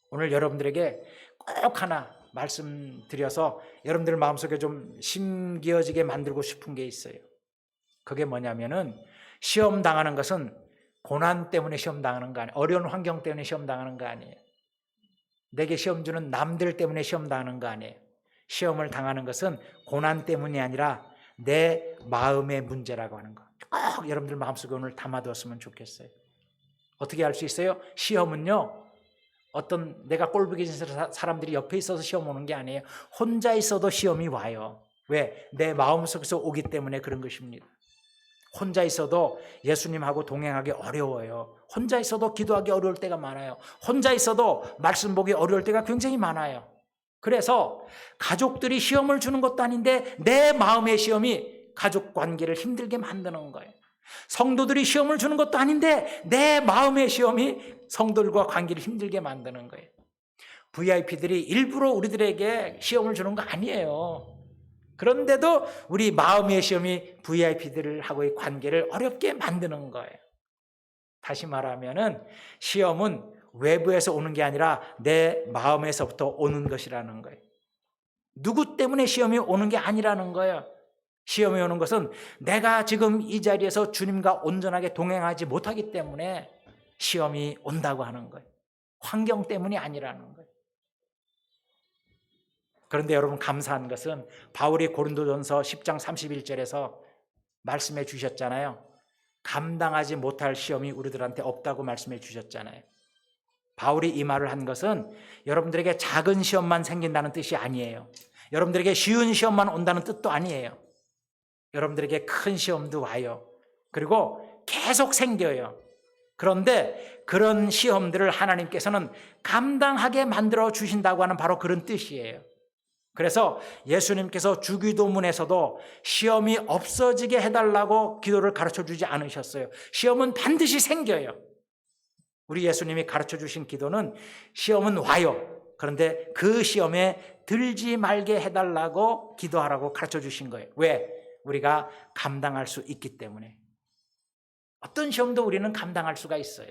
오늘 여러분들에게 꼭 하나 말씀드려서 여러분들 마음속에 좀 심기어지게 만들고 싶은 게 있어요. 그게 뭐냐면은, 시험 당하는 것은 고난 때문에 시험 당하는 거 아니에요. 어려운 환경 때문에 시험 당하는 거 아니에요. 내게 시험 주는 남들 때문에 시험 당하는 거 아니에요. 시험을 당하는 것은 고난 때문이 아니라 내 마음의 문제라고 하는 거. 꼭 여러분들 마음속에 오늘 담아두었으면 좋겠어요. 어떻게 할 수 있어요? 시험은요, 어떤 내가 꼴보기 싫은 사람들이 옆에 있어서 시험 오는 게 아니에요. 혼자 있어도 시험이 와요. 왜? 내 마음속에서 오기 때문에 그런 것입니다. 혼자 있어도 예수님하고 동행하기 어려워요. 혼자 있어도 기도하기 어려울 때가 많아요. 혼자 있어도 말씀 보기 어려울 때가 굉장히 많아요. 그래서 가족들이 시험을 주는 것도 아닌데 내 마음의 시험이 가족 관계를 힘들게 만드는 거예요. 성도들이 시험을 주는 것도 아닌데 내 마음의 시험이 성도들과 관계를 힘들게 만드는 거예요. VIP들이 일부러 우리들에게 시험을 주는 거 아니에요. 그런데도 우리 마음의 시험이 VIP들하고의 관계를 어렵게 만드는 거예요. 다시 말하면은 시험은 외부에서 오는 게 아니라 내 마음에서부터 오는 것이라는 거예요. 누구 때문에 시험이 오는 게 아니라는 거예요. 시험이 오는 것은 내가 지금 이 자리에서 주님과 온전하게 동행하지 못하기 때문에 시험이 온다고 하는 거예요. 환경 때문이 아니라는 거예요. 그런데 여러분 감사한 것은 바울이 고린도전서 10장 31절에서 말씀해 주셨잖아요. 감당하지 못할 시험이 우리들한테 없다고 말씀해 주셨잖아요. 바울이 이 말을 한 것은 여러분들에게 작은 시험만 생긴다는 뜻이 아니에요. 여러분들에게 쉬운 시험만 온다는 뜻도 아니에요. 여러분들에게 큰 시험도 와요. 그리고 계속 생겨요. 그런데 그런 시험들을 하나님께서는 감당하게 만들어 주신다고 하는 바로 그런 뜻이에요. 그래서 예수님께서 주기도문에서도 시험이 없어지게 해달라고 기도를 가르쳐 주지 않으셨어요. 시험은 반드시 생겨요. 우리 예수님이 가르쳐 주신 기도는 시험은 와요. 그런데 그 시험에 들지 말게 해달라고 기도하라고 가르쳐 주신 거예요. 왜? 우리가 감당할 수 있기 때문에. 어떤 시험도 우리는 감당할 수가 있어요.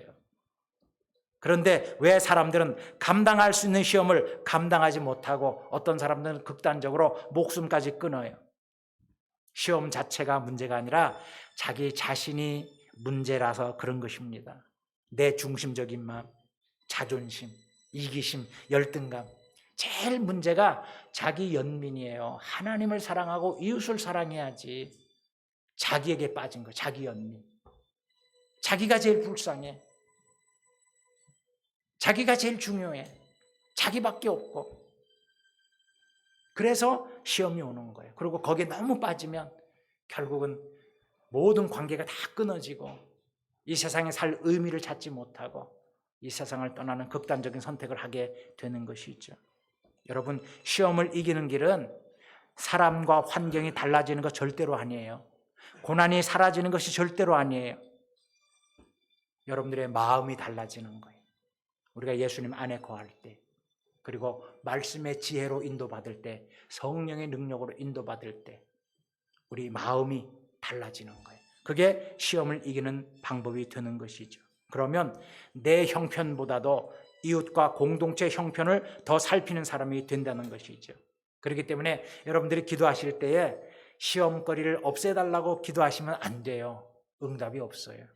그런데 왜 사람들은 감당할 수 있는 시험을 감당하지 못하고 어떤 사람들은 극단적으로 목숨까지 끊어요. 시험 자체가 문제가 아니라 자기 자신이 문제라서 그런 것입니다. 내 중심적인 마음, 자존심, 이기심, 열등감. 제일 문제가 자기 연민이에요. 하나님을 사랑하고 이웃을 사랑해야지. 자기에게 빠진 거, 자기 연민. 자기가 제일 불쌍해. 자기가 제일 중요해. 자기밖에 없고. 그래서 시험이 오는 거예요. 그리고 거기에 너무 빠지면 결국은 모든 관계가 다 끊어지고 이 세상에 살 의미를 찾지 못하고 이 세상을 떠나는 극단적인 선택을 하게 되는 것이죠. 여러분, 시험을 이기는 길은 사람과 환경이 달라지는 것 절대로 아니에요. 고난이 사라지는 것이 절대로 아니에요. 여러분들의 마음이 달라지는 거예요. 우리가 예수님 안에 거할 때, 그리고 말씀의 지혜로 인도받을 때, 성령의 능력으로 인도받을 때 우리 마음이 달라지는 거예요. 그게 시험을 이기는 방법이 되는 것이죠. 그러면 내 형편보다도 이웃과 공동체 형편을 더 살피는 사람이 된다는 것이죠. 그렇기 때문에 여러분들이 기도하실 때에 시험거리를 없애달라고 기도하시면 안 돼요. 응답이 없어요.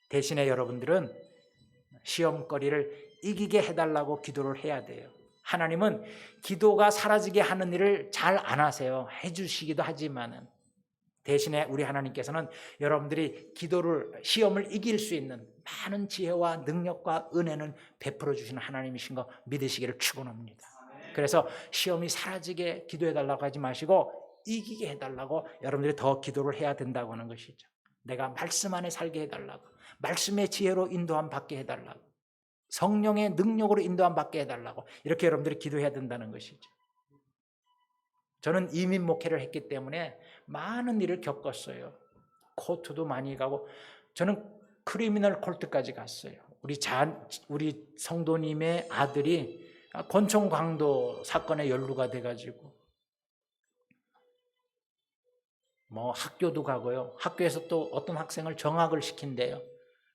대신에 여러분들은 시험거리를 이기게 해달라고 기도를 해야 돼요. 하나님은 기도가 사라지게 하는 일을 잘 안 하세요. 해주시기도 하지만은 대신에 우리 하나님께서는 여러분들이 시험을 이길 수 있는 많은 지혜와 능력과 은혜는 베풀어 주시는 하나님이신 거 믿으시기를 축원합니다. 그래서 시험이 사라지게 기도해달라고 하지 마시고 이기게 해달라고 여러분들이 더 기도를 해야 된다고 하는 것이죠. 내가 말씀 안에 살게 해달라고, 말씀의 지혜로 인도함 받게 해달라고, 성령의 능력으로 인도함 받게 해달라고 이렇게 여러분들이 기도해야 된다는 것이죠. 저는 이민 목회를 했기 때문에 많은 일을 겪었어요. 코트도 많이 가고, 저는 크리미널 콜트까지 갔어요. 우리 성도님의 아들이 권총 강도 사건에 연루가 돼가지고 학교도 가고요. 학교에서 또 어떤 학생을 정학을 시킨대요.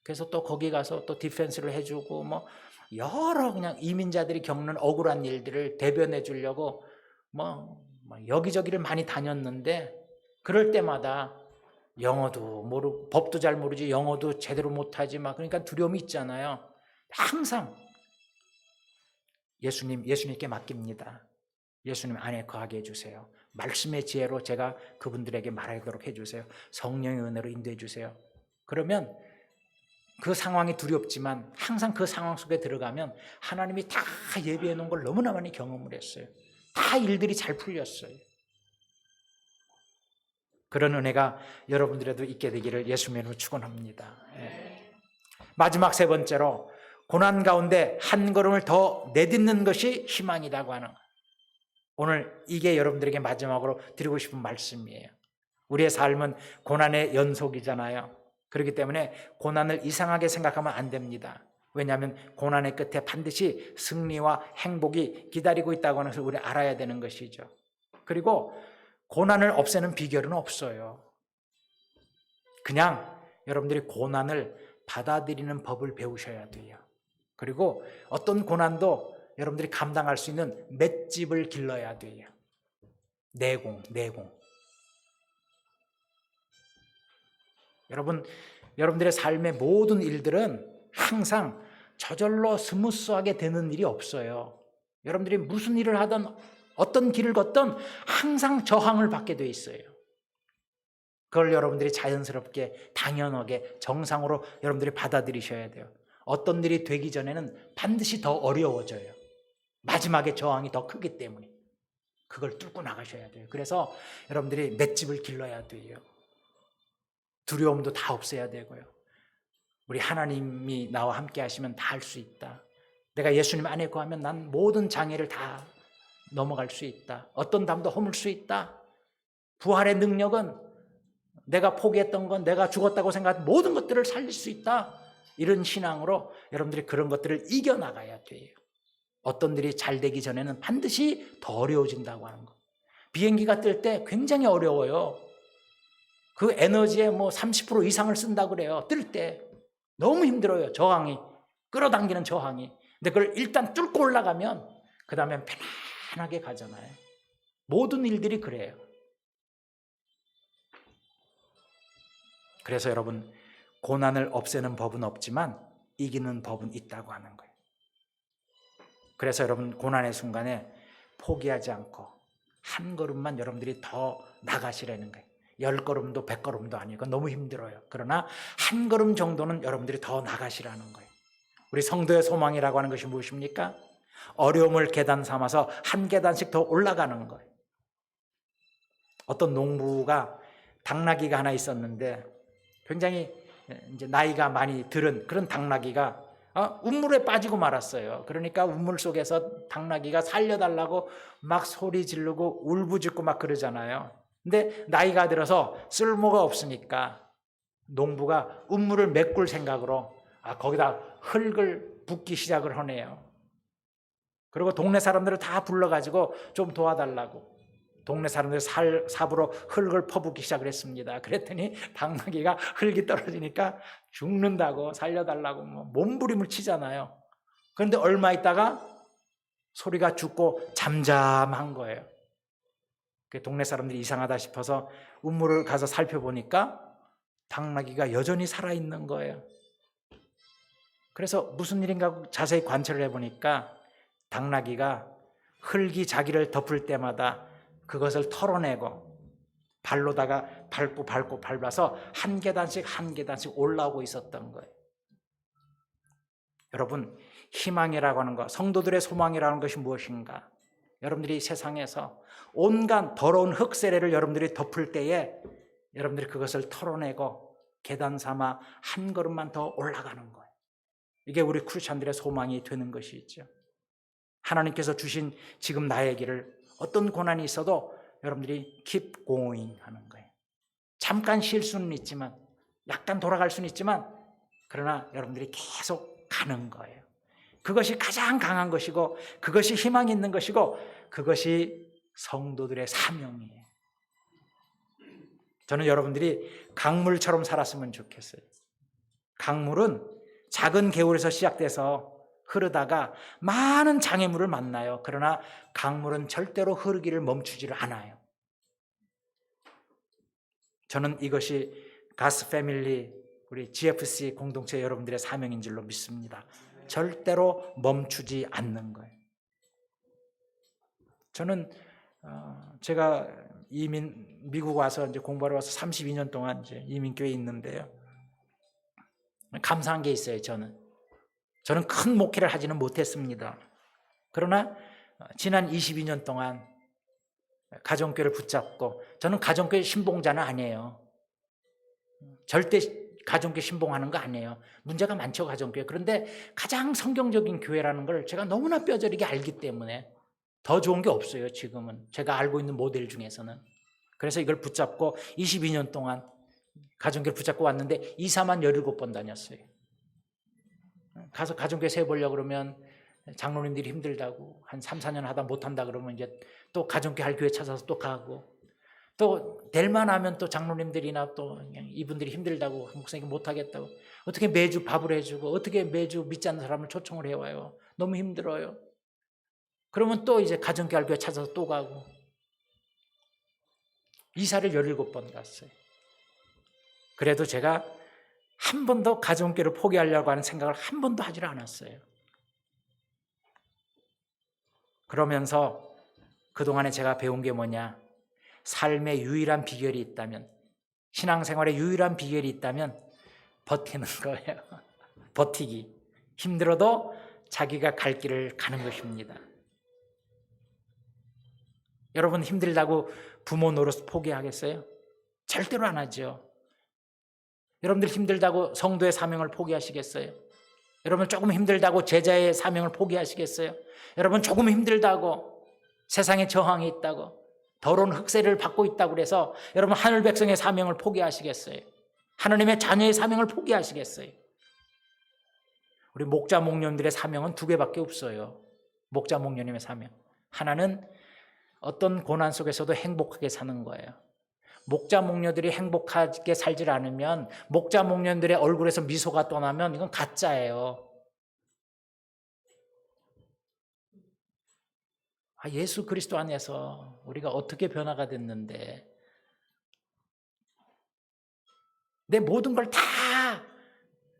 그래서 또 거기 가서 또 디펜스를 해주고 여러 그냥 이민자들이 겪는 억울한 일들을 대변해 주려고 여기저기를 많이 다녔는데, 그럴 때마다 영어도 모르고 법도 잘 모르지, 영어도 제대로 못하지 그러니까 두려움이 있잖아요. 항상 예수님께 맡깁니다. 예수님 안에 거하게 해주세요. 말씀의 지혜로 제가 그분들에게 말하도록 해주세요. 성령의 은혜로 인도해 주세요. 그러면 그 상황이 두렵지만 항상 그 상황 속에 들어가면 하나님이 다 예비해 놓은 걸 너무나 많이 경험을 했어요. 다 일들이 잘 풀렸어요. 그런 은혜가 여러분들에도 있게 되기를 예수님으로 축원합니다. 마지막 세 번째로 고난 가운데 한 걸음을 더 내딛는 것이 희망이라고 하는, 오늘 이게 여러분들에게 마지막으로 드리고 싶은 말씀이에요. 우리의 삶은 고난의 연속이잖아요. 그렇기 때문에 고난을 이상하게 생각하면 안 됩니다. 왜냐하면 고난의 끝에 반드시 승리와 행복이 기다리고 있다고 하는 것을 우리 알아야 되는 것이죠. 그리고 고난을 없애는 비결은 없어요. 그냥 여러분들이 고난을 받아들이는 법을 배우셔야 돼요. 그리고 어떤 고난도 여러분들이 감당할 수 있는 맷집을 길러야 돼요. 내공. 여러분들의 삶의 모든 일들은 항상 저절로 스무스하게 되는 일이 없어요. 여러분들이 무슨 일을 하든 어떤 길을 걷든 항상 저항을 받게 돼 있어요. 그걸 여러분들이 자연스럽게 당연하게 정상으로 여러분들이 받아들이셔야 돼요. 어떤 일이 되기 전에는 반드시 더 어려워져요. 마지막에 저항이 더 크기 때문에 그걸 뚫고 나가셔야 돼요. 그래서 여러분들이 맷집을 길러야 돼요. 두려움도 다 없애야 되고요. 우리 하나님이 나와 함께 하시면 다 할 수 있다. 내가 예수님 안에 거하면 난 모든 장애를 다 넘어갈 수 있다. 어떤 담도 허물 수 있다. 부활의 능력은 내가 포기했던 건, 내가 죽었다고 생각한 모든 것들을 살릴 수 있다. 이런 신앙으로 여러분들이 그런 것들을 이겨나가야 돼요. 어떤 일이 잘 되기 전에는 반드시 더 어려워진다고 하는 거. 비행기가 뜰 때 굉장히 어려워요. 그 에너지의 30% 이상을 쓴다고 그래요. 뜰 때 너무 힘들어요. 저항이, 끌어당기는 저항이. 근데 그걸 일단 뚫고 올라가면 그 다음엔 편안하게 가잖아요. 모든 일들이 그래요. 그래서 여러분, 고난을 없애는 법은 없지만 이기는 법은 있다고 하는 거예요. 그래서 여러분, 고난의 순간에 포기하지 않고 한 걸음만 여러분들이 더 나가시라는 거예요. 10걸음도 100걸음도 아니고 너무 힘들어요. 그러나 한 걸음 정도는 여러분들이 더 나가시라는 거예요. 우리 성도의 소망이라고 하는 것이 무엇입니까? 어려움을 계단 삼아서 한 계단씩 더 올라가는 거예요. 어떤 농부가 당나귀가 하나 있었는데 굉장히 이제 나이가 많이 들은 그런 당나귀가 운물에 빠지고 말았어요. 그러니까 운물 속에서 당나귀가 살려달라고 막 소리 지르고 울부짖고 막 그러잖아요. 근데 나이가 들어서 쓸모가 없으니까 농부가 운물을 메꿀 생각으로 거기다 흙을 붓기 시작을 하네요. 그리고 동네 사람들을 다 불러가지고 좀 도와달라고 동네 사람들이 삽으로 흙을 퍼붓기 시작을 했습니다. 그랬더니 당나귀가 흙이 떨어지니까 죽는다고 살려달라고 몸부림을 치잖아요. 그런데 얼마 있다가 소리가 죽고 잠잠한 거예요. 동네 사람들이 이상하다 싶어서 운물을 가서 살펴보니까 당나귀가 여전히 살아있는 거예요. 그래서 무슨 일인가 자세히 관찰을 해보니까 당나귀가 흙이 자기를 덮을 때마다 그것을 털어내고 발로다가 밟고 밟아서 한 계단씩 올라오고 있었던 거예요. 여러분, 희망이라고 하는 것, 성도들의 소망이라는 것이 무엇인가? 여러분들이 세상에서 온갖 더러운 흙세례를 여러분들이 덮을 때에 여러분들이 그것을 털어내고 계단 삼아 한 걸음만 더 올라가는 거예요. 이게 우리 크리스찬들의 소망이 되는 것이죠. 하나님께서 주신 지금 나의 길을 어떤 고난이 있어도 여러분들이 keep going 하는 거예요. 잠깐 쉴 수는 있지만, 약간 돌아갈 수는 있지만, 그러나 여러분들이 계속 가는 거예요. 그것이 가장 강한 것이고, 그것이 희망이 있는 것이고, 그것이 성도들의 사명이에요. 저는 여러분들이 강물처럼 살았으면 좋겠어요. 강물은 작은 개울에서 시작돼서 흐르다가 많은 장애물을 만나요. 그러나 강물은 절대로 흐르기를 멈추지를 않아요. 저는 이것이 가스 패밀리, 우리 GFC 공동체 여러분들의 사명인 줄로 믿습니다. 절대로 멈추지 않는 거예요. 저는 제가 미국 와서 이제 공부하러 와서 32년 동안 이제 이민교회에 있는데요. 감사한 게 있어요. 저는 큰 목회를 하지는 못했습니다. 그러나 지난 22년 동안 가정교회를 붙잡고, 저는 가정교회 신봉자는 아니에요. 절대 가정교회 신봉하는 거 아니에요. 문제가 많죠, 가정교회. 그런데 가장 성경적인 교회라는 걸 제가 너무나 뼈저리게 알기 때문에 더 좋은 게 없어요, 지금은. 제가 알고 있는 모델 중에서는. 그래서 이걸 붙잡고 22년 동안 가정교회를 붙잡고 왔는데 이사만 17번 다녔어요. 가서 가정교회 세워보려고 그러면 장로님들이 힘들다고, 한 3, 4년 하다 못한다 그러면 이제 또 가정교회 할 교회 찾아서 또 가고, 또 될만 하면 또 장로님들이나 또 그냥 이분들이 힘들다고, 목사님 못하겠다고, 어떻게 매주 밥을 해주고, 어떻게 매주 믿지 않는 사람을 초청을 해와요. 너무 힘들어요. 그러면 또 이제 가정교회 할 교회 찾아서 또 가고, 이사를 17번 갔어요. 그래도 제가 한 번도 가정교회를 포기하려고 하는 생각을 한 번도 하질 않았어요. 그러면서 그동안에 제가 배운 게 뭐냐, 삶의 유일한 비결이 있다면, 신앙생활의 유일한 비결이 있다면 버티는 거예요. 버티기. 힘들어도 자기가 갈 길을 가는 것입니다. 여러분, 힘들다고 부모 노릇 포기하겠어요? 절대로 안 하죠. 여러분들 힘들다고 성도의 사명을 포기하시겠어요? 여러분 조금 힘들다고 제자의 사명을 포기하시겠어요? 여러분 조금 힘들다고 세상에 저항이 있다고, 더러운 흑세를 받고 있다고 그래서 여러분 하늘 백성의 사명을 포기하시겠어요? 하나님의 자녀의 사명을 포기하시겠어요? 우리 목자 목녀님들의 사명은 2개밖에 없어요. 목자 목녀님의 사명. 하나는 어떤 고난 속에서도 행복하게 사는 거예요. 목자 목녀들이 행복하게 살질 않으면, 목자 목녀들의 얼굴에서 미소가 떠나면 이건 가짜예요. 예수 그리스도 안에서 우리가 어떻게 변화가 됐는데, 내 모든 걸 다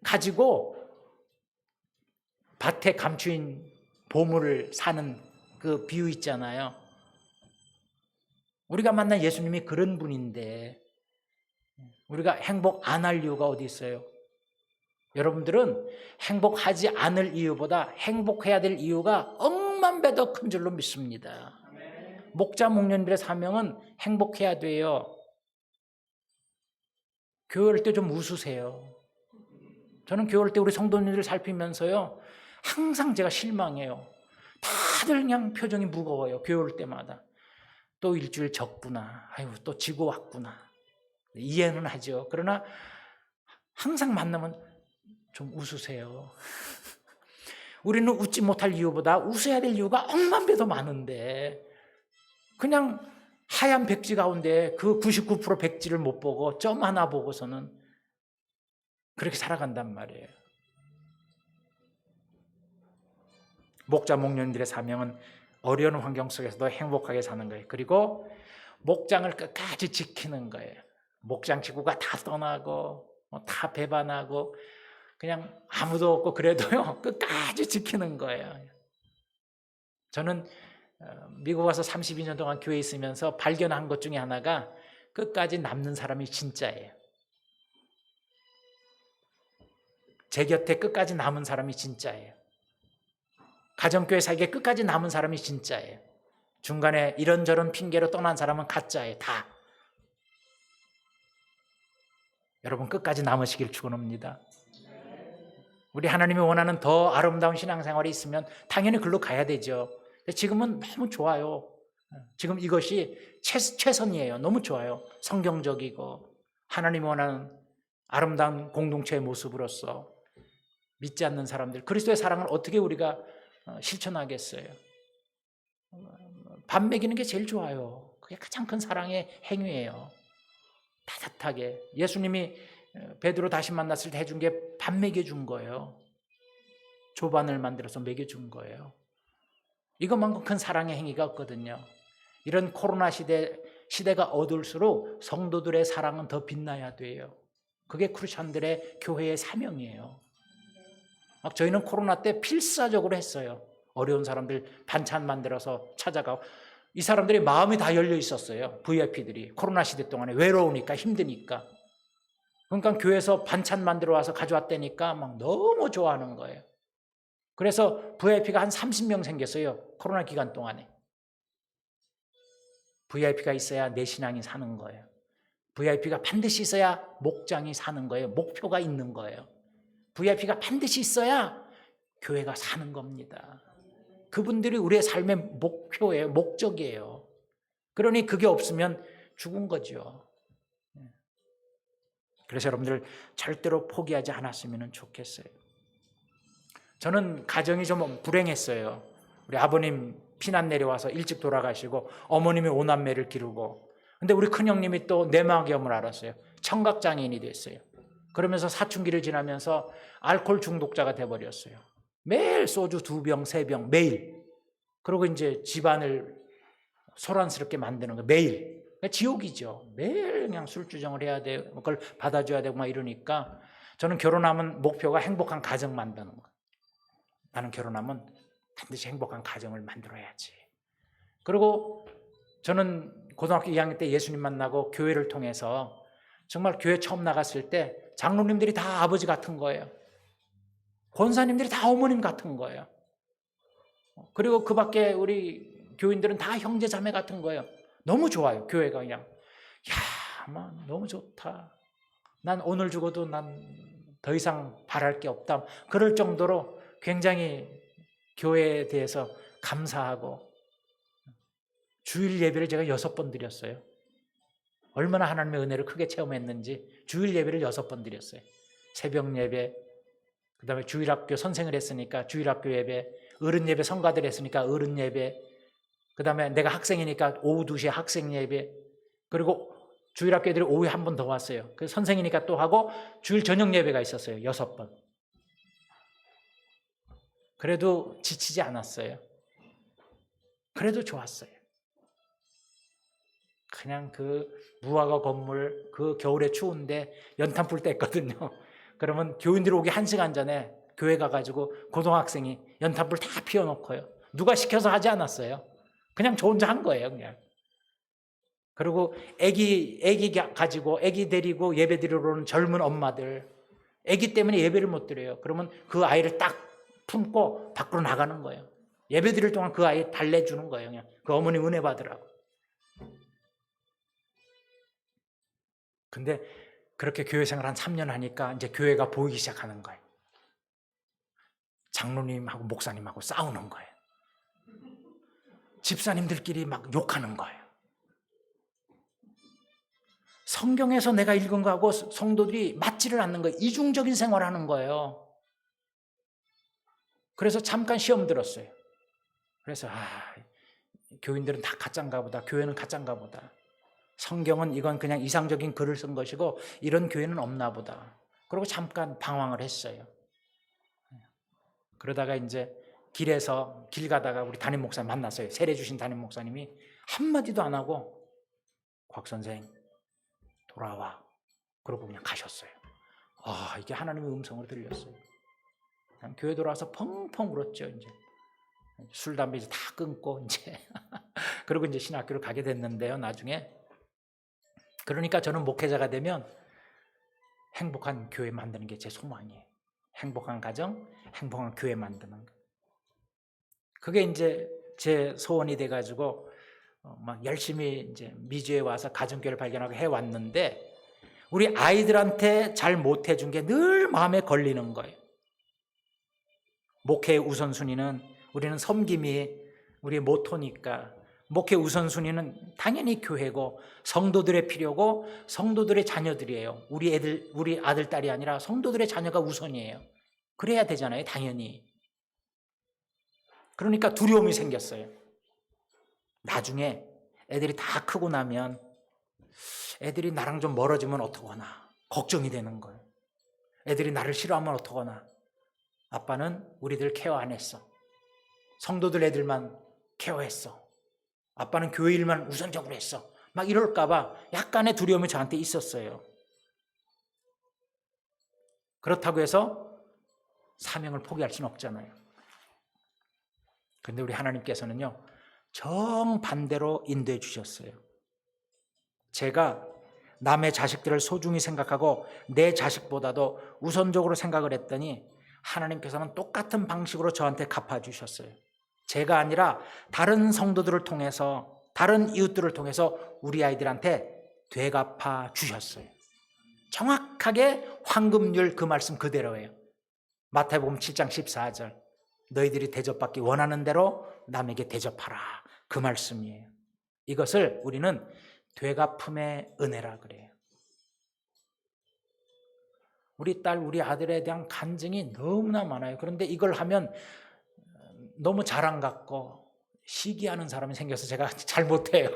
가지고 밭에 감추인 보물을 사는 그 비유 있잖아요. 우리가 만난 예수님이 그런 분인데 우리가 행복 안 할 이유가 어디 있어요? 여러분들은 행복하지 않을 이유보다 행복해야 될 이유가 억만 배 더 큰 줄로 믿습니다. 목자 목련들의 사명은 행복해야 돼요. 교회 올 때 좀 웃으세요. 저는 교회 올 때 우리 성도님들을 살피면서요, 항상 제가 실망해요. 다들 그냥 표정이 무거워요. 교회 올 때마다. 또 일주일 적구나. 아유, 또 지고 왔구나. 이해는 하죠. 그러나 항상 만나면 좀 웃으세요. 우리는 웃지 못할 이유보다 웃어야 될 이유가 억만 배 더 많은데, 그냥 하얀 백지 가운데 그 99% 백지를 못 보고 점 하나 보고서는 그렇게 살아간단 말이에요. 목자 목련들의 사명은 어려운 환경 속에서도 행복하게 사는 거예요. 그리고 목장을 끝까지 지키는 거예요. 목장 식구가 다 떠나고 다 배반하고 그냥 아무도 없고 그래도요, 끝까지 지키는 거예요. 저는 미국 와서 32년 동안 교회에 있으면서 발견한 것 중에 하나가, 끝까지 남는 사람이 진짜예요. 제 곁에 끝까지 남은 사람이 진짜예요. 가정교회 살기에 끝까지 남은 사람이 진짜예요. 중간에 이런저런 핑계로 떠난 사람은 가짜예요. 다. 여러분 끝까지 남으시길 축원합니다. 우리 하나님이 원하는 더 아름다운 신앙생활이 있으면 당연히 글로 가야 되죠. 지금은 너무 좋아요. 지금 이것이 최선이에요. 너무 좋아요. 성경적이고 하나님이 원하는 아름다운 공동체의 모습으로서 믿지 않는 사람들, 그리스도의 사랑을 어떻게 우리가 실천하겠어요? 밥 먹이는 게 제일 좋아요. 그게 가장 큰 사랑의 행위예요. 따뜻하게. 예수님이 베드로 다시 만났을 때 해준 게 밥 먹여준 거예요. 조반을 만들어서 먹여준 거예요. 이것만큼 큰 사랑의 행위가 없거든요. 이런 코로나 시대가 어두울수록 성도들의 사랑은 더 빛나야 돼요. 그게 크리스찬들의 교회의 사명이에요. 막 저희는 코로나 때 필사적으로 했어요. 어려운 사람들 반찬 만들어서 찾아가고, 이 사람들이 마음이 다 열려 있었어요. VIP들이 코로나 시대 동안에 외로우니까 힘드니까. 그러니까 교회에서 반찬 만들어 와서 가져왔다니까 막 너무 좋아하는 거예요. 그래서 VIP가 한 30명 생겼어요. 코로나 기간 동안에. VIP가 있어야 내 신앙이 사는 거예요. VIP가 반드시 있어야 목장이 사는 거예요. 목표가 있는 거예요. VIP가 반드시 있어야 교회가 사는 겁니다. 그분들이 우리의 삶의 목표예요. 목적이에요. 그러니 그게 없으면 죽은 거죠. 그래서 여러분들 절대로 포기하지 않았으면 좋겠어요. 저는 가정이 좀 불행했어요. 우리 아버님 피난 내려와서 일찍 돌아가시고 어머님이 5남매를 기르고, 근데 우리 큰형님이 또 뇌막염을 앓았어요. 청각장애인이 됐어요. 그러면서 사춘기를 지나면서 알코올 중독자가 돼버렸어요. 매일 소주 2병, 3병 매일. 그리고 이제 집안을 소란스럽게 만드는 거 매일. 그러니까 지옥이죠. 매일 그냥 술주정을 해야 되고 그걸 받아줘야 되고 막 이러니까 저는 결혼하면 목표가 행복한 가정 만드는 거. 나는 결혼하면 반드시 행복한 가정을 만들어야지. 그리고 저는 고등학교 2학년 때 예수님 만나고 교회를 통해서 정말 교회 처음 나갔을 때 장로님들이 다 아버지 같은 거예요. 권사님들이 다 어머님 같은 거예요. 그리고 그 밖에 우리 교인들은 다 형제 자매 같은 거예요. 너무 좋아요. 교회가 그냥 너무 좋다. 난 오늘 죽어도 난 더 이상 바랄 게 없다. 그럴 정도로 굉장히 교회에 대해서 감사하고, 주일 예배를 제가 6번 드렸어요. 얼마나 하나님의 은혜를 크게 체험했는지 주일 예배를 6번 드렸어요. 새벽 예배, 그 다음에 주일학교 선생을 했으니까 주일학교 예배, 어른 예배 성가들 했으니까 어른 예배, 그 다음에 내가 학생이니까 오후 2시에 학생 예배, 그리고 주일학교 애들이 오후에 한 번 더 왔어요. 그래서 선생이니까 또 하고 주일 저녁 예배가 있었어요. 6번. 그래도 지치지 않았어요. 그래도 좋았어요. 그냥 그 무화과 건물, 그 겨울에 추운데 연탄 불 때 했거든요. 그러면 교인들이 오기 1시간 전에 교회 가가지고 고등학생이 연탄불 다 피워놓고요. 누가 시켜서 하지 않았어요. 그냥 저 혼자 한 거예요, 그냥. 그리고 애기 가지고 애기 데리고 예배 드리러 오는 젊은 엄마들, 애기 때문에 예배를 못 드려요. 그러면 그 아이를 딱 품고 밖으로 나가는 거예요. 예배 드릴 동안 그 아이 달래주는 거예요, 그냥. 그 어머니 은혜 받으라고. 근데 그렇게 교회 생활 한 3년 하니까 이제 교회가 보이기 시작하는 거예요. 장로님하고 목사님하고 싸우는 거예요. 집사님들끼리 막 욕하는 거예요. 성경에서 내가 읽은 거하고 성도들이 맞지를 않는 거예요. 이중적인 생활하는 거예요. 그래서 잠깐 시험 들었어요. 그래서 교인들은 다 가짜인가 보다. 교회는 가짜인가 보다. 성경은 이건 그냥 이상적인 글을 쓴 것이고 이런 교회는 없나 보다. 그리고 잠깐 방황을 했어요. 그러다가 이제 길에서 길 가다가 우리 담임 목사님 만났어요. 세례 주신 담임 목사님이 한마디도 안 하고 곽 선생 돌아와. 그러고 그냥 가셨어요. 이게 하나님의 음성으로 들렸어요. 그냥 교회 돌아와서 펑펑 울었죠. 이제 술 담배 이제 다 끊고 이제 그리고 이제 신학교를 가게 됐는데요. 나중에 그러니까 저는 목회자가 되면 행복한 교회 만드는 게 제 소망이에요. 행복한 가정, 행복한 교회 만드는 거. 그게 이제 제 소원이 돼가지고 막 열심히 이제 미주에 와서 가정교회를 발견하고 해왔는데 우리 아이들한테 잘 못해준 게 늘 마음에 걸리는 거예요. 목회의 우선순위는 우리는 섬김이 우리의 모토니까 목회 우선순위는 당연히 교회고 성도들의 필요고 성도들의 자녀들이에요. 우리 아들, 딸이 아니라 성도들의 자녀가 우선이에요. 그래야 되잖아요, 당연히. 그러니까 두려움이 생겼어요. 나중에 애들이 다 크고 나면 애들이 나랑 좀 멀어지면 어떡하나 걱정이 되는 거예요. 애들이 나를 싫어하면 어떡하나. 아빠는 우리들 케어 안 했어. 성도들 애들만 케어했어. 아빠는 교회 일만 우선적으로 했어. 막 이럴까 봐 약간의 두려움이 저한테 있었어요. 그렇다고 해서 사명을 포기할 수는 없잖아요. 그런데 우리 하나님께서는요, 정반대로 인도해 주셨어요. 제가 남의 자식들을 소중히 생각하고 내 자식보다도 우선적으로 생각을 했더니 하나님께서는 똑같은 방식으로 저한테 갚아주셨어요. 제가 아니라 다른 성도들을 통해서, 다른 이웃들을 통해서 우리 아이들한테 되갚아 주셨어요. 정확하게 황금률 그 말씀 그대로예요. 마태복음 7장 14절, 너희들이 대접받기 원하는 대로 남에게 대접하라, 그 말씀이에요. 이것을 우리는 되갚음의 은혜라 그래요. 우리 딸, 우리 아들에 대한 간증이 너무나 많아요. 그런데 이걸 하면 너무 자랑 같고 시기하는 사람이 생겨서 제가 잘 못해요.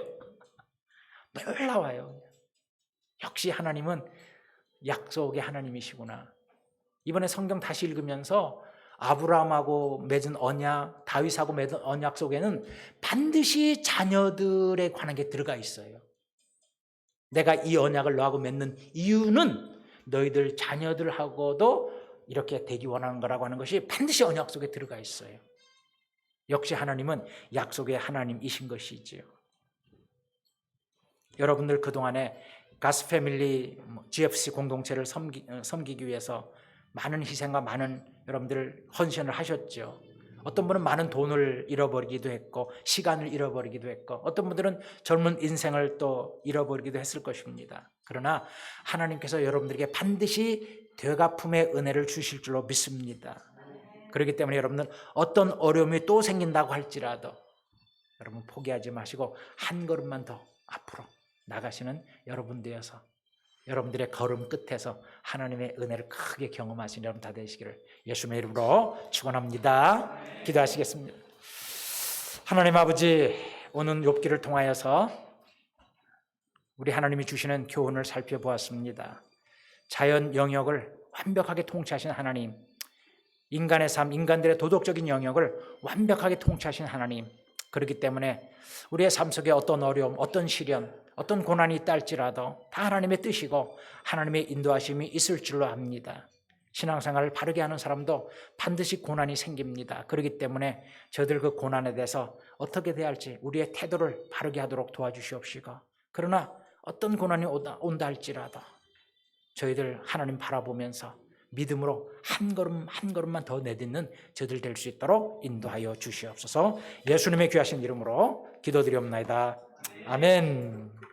늘 나와요. 역시 하나님은 약속의 하나님이시구나. 이번에 성경 다시 읽으면서 아브라함하고 맺은 언약, 다윗하고 맺은 언약 속에는 반드시 자녀들에 관한 게 들어가 있어요. 내가 이 언약을 너하고 맺는 이유는 너희들 자녀들하고도 이렇게 되기 원하는 거라고 하는 것이 반드시 언약 속에 들어가 있어요. 역시 하나님은 약속의 하나님이신 것이지요. 여러분들 그동안에 가스 패밀리 GFC 공동체를 섬기기 위해서 많은 희생과 많은 여러분들 헌신을 하셨죠. 어떤 분은 많은 돈을 잃어버리기도 했고 시간을 잃어버리기도 했고 어떤 분들은 젊은 인생을 또 잃어버리기도 했을 것입니다. 그러나 하나님께서 여러분들에게 반드시 되갚음의 은혜를 주실 줄로 믿습니다. 그렇기 때문에 여러분들 어떤 어려움이 또 생긴다고 할지라도 여러분 포기하지 마시고 한 걸음만 더 앞으로 나가시는 여러분 되어서 여러분들의 걸음 끝에서 하나님의 은혜를 크게 경험하시는 여러분 다 되시기를 예수님의 이름으로 축원합니다. 기도하시겠습니다. 하나님 아버지, 오늘 욥기를 통하여서 우리 하나님이 주시는 교훈을 살펴보았습니다. 자연 영역을 완벽하게 통치하신 하나님, 인간의 삶, 인간들의 도덕적인 영역을 완벽하게 통치하신 하나님, 그렇기 때문에 우리의 삶 속에 어떤 어려움, 어떤 시련, 어떤 고난이 있다 할지라도 다 하나님의 뜻이고 하나님의 인도하심이 있을 줄로 압니다. 신앙생활을 바르게 하는 사람도 반드시 고난이 생깁니다. 그렇기 때문에 저들 그 고난에 대해서 어떻게 대할지 우리의 태도를 바르게 하도록 도와주시옵시고, 그러나 어떤 고난이 온다 할지라도 저희들 하나님 바라보면서 믿음으로 한 걸음 한 걸음만 더 내딛는 저들 될 수 있도록 인도하여 주시옵소서. 예수님의 귀하신 이름으로 기도드리옵나이다. 아멘.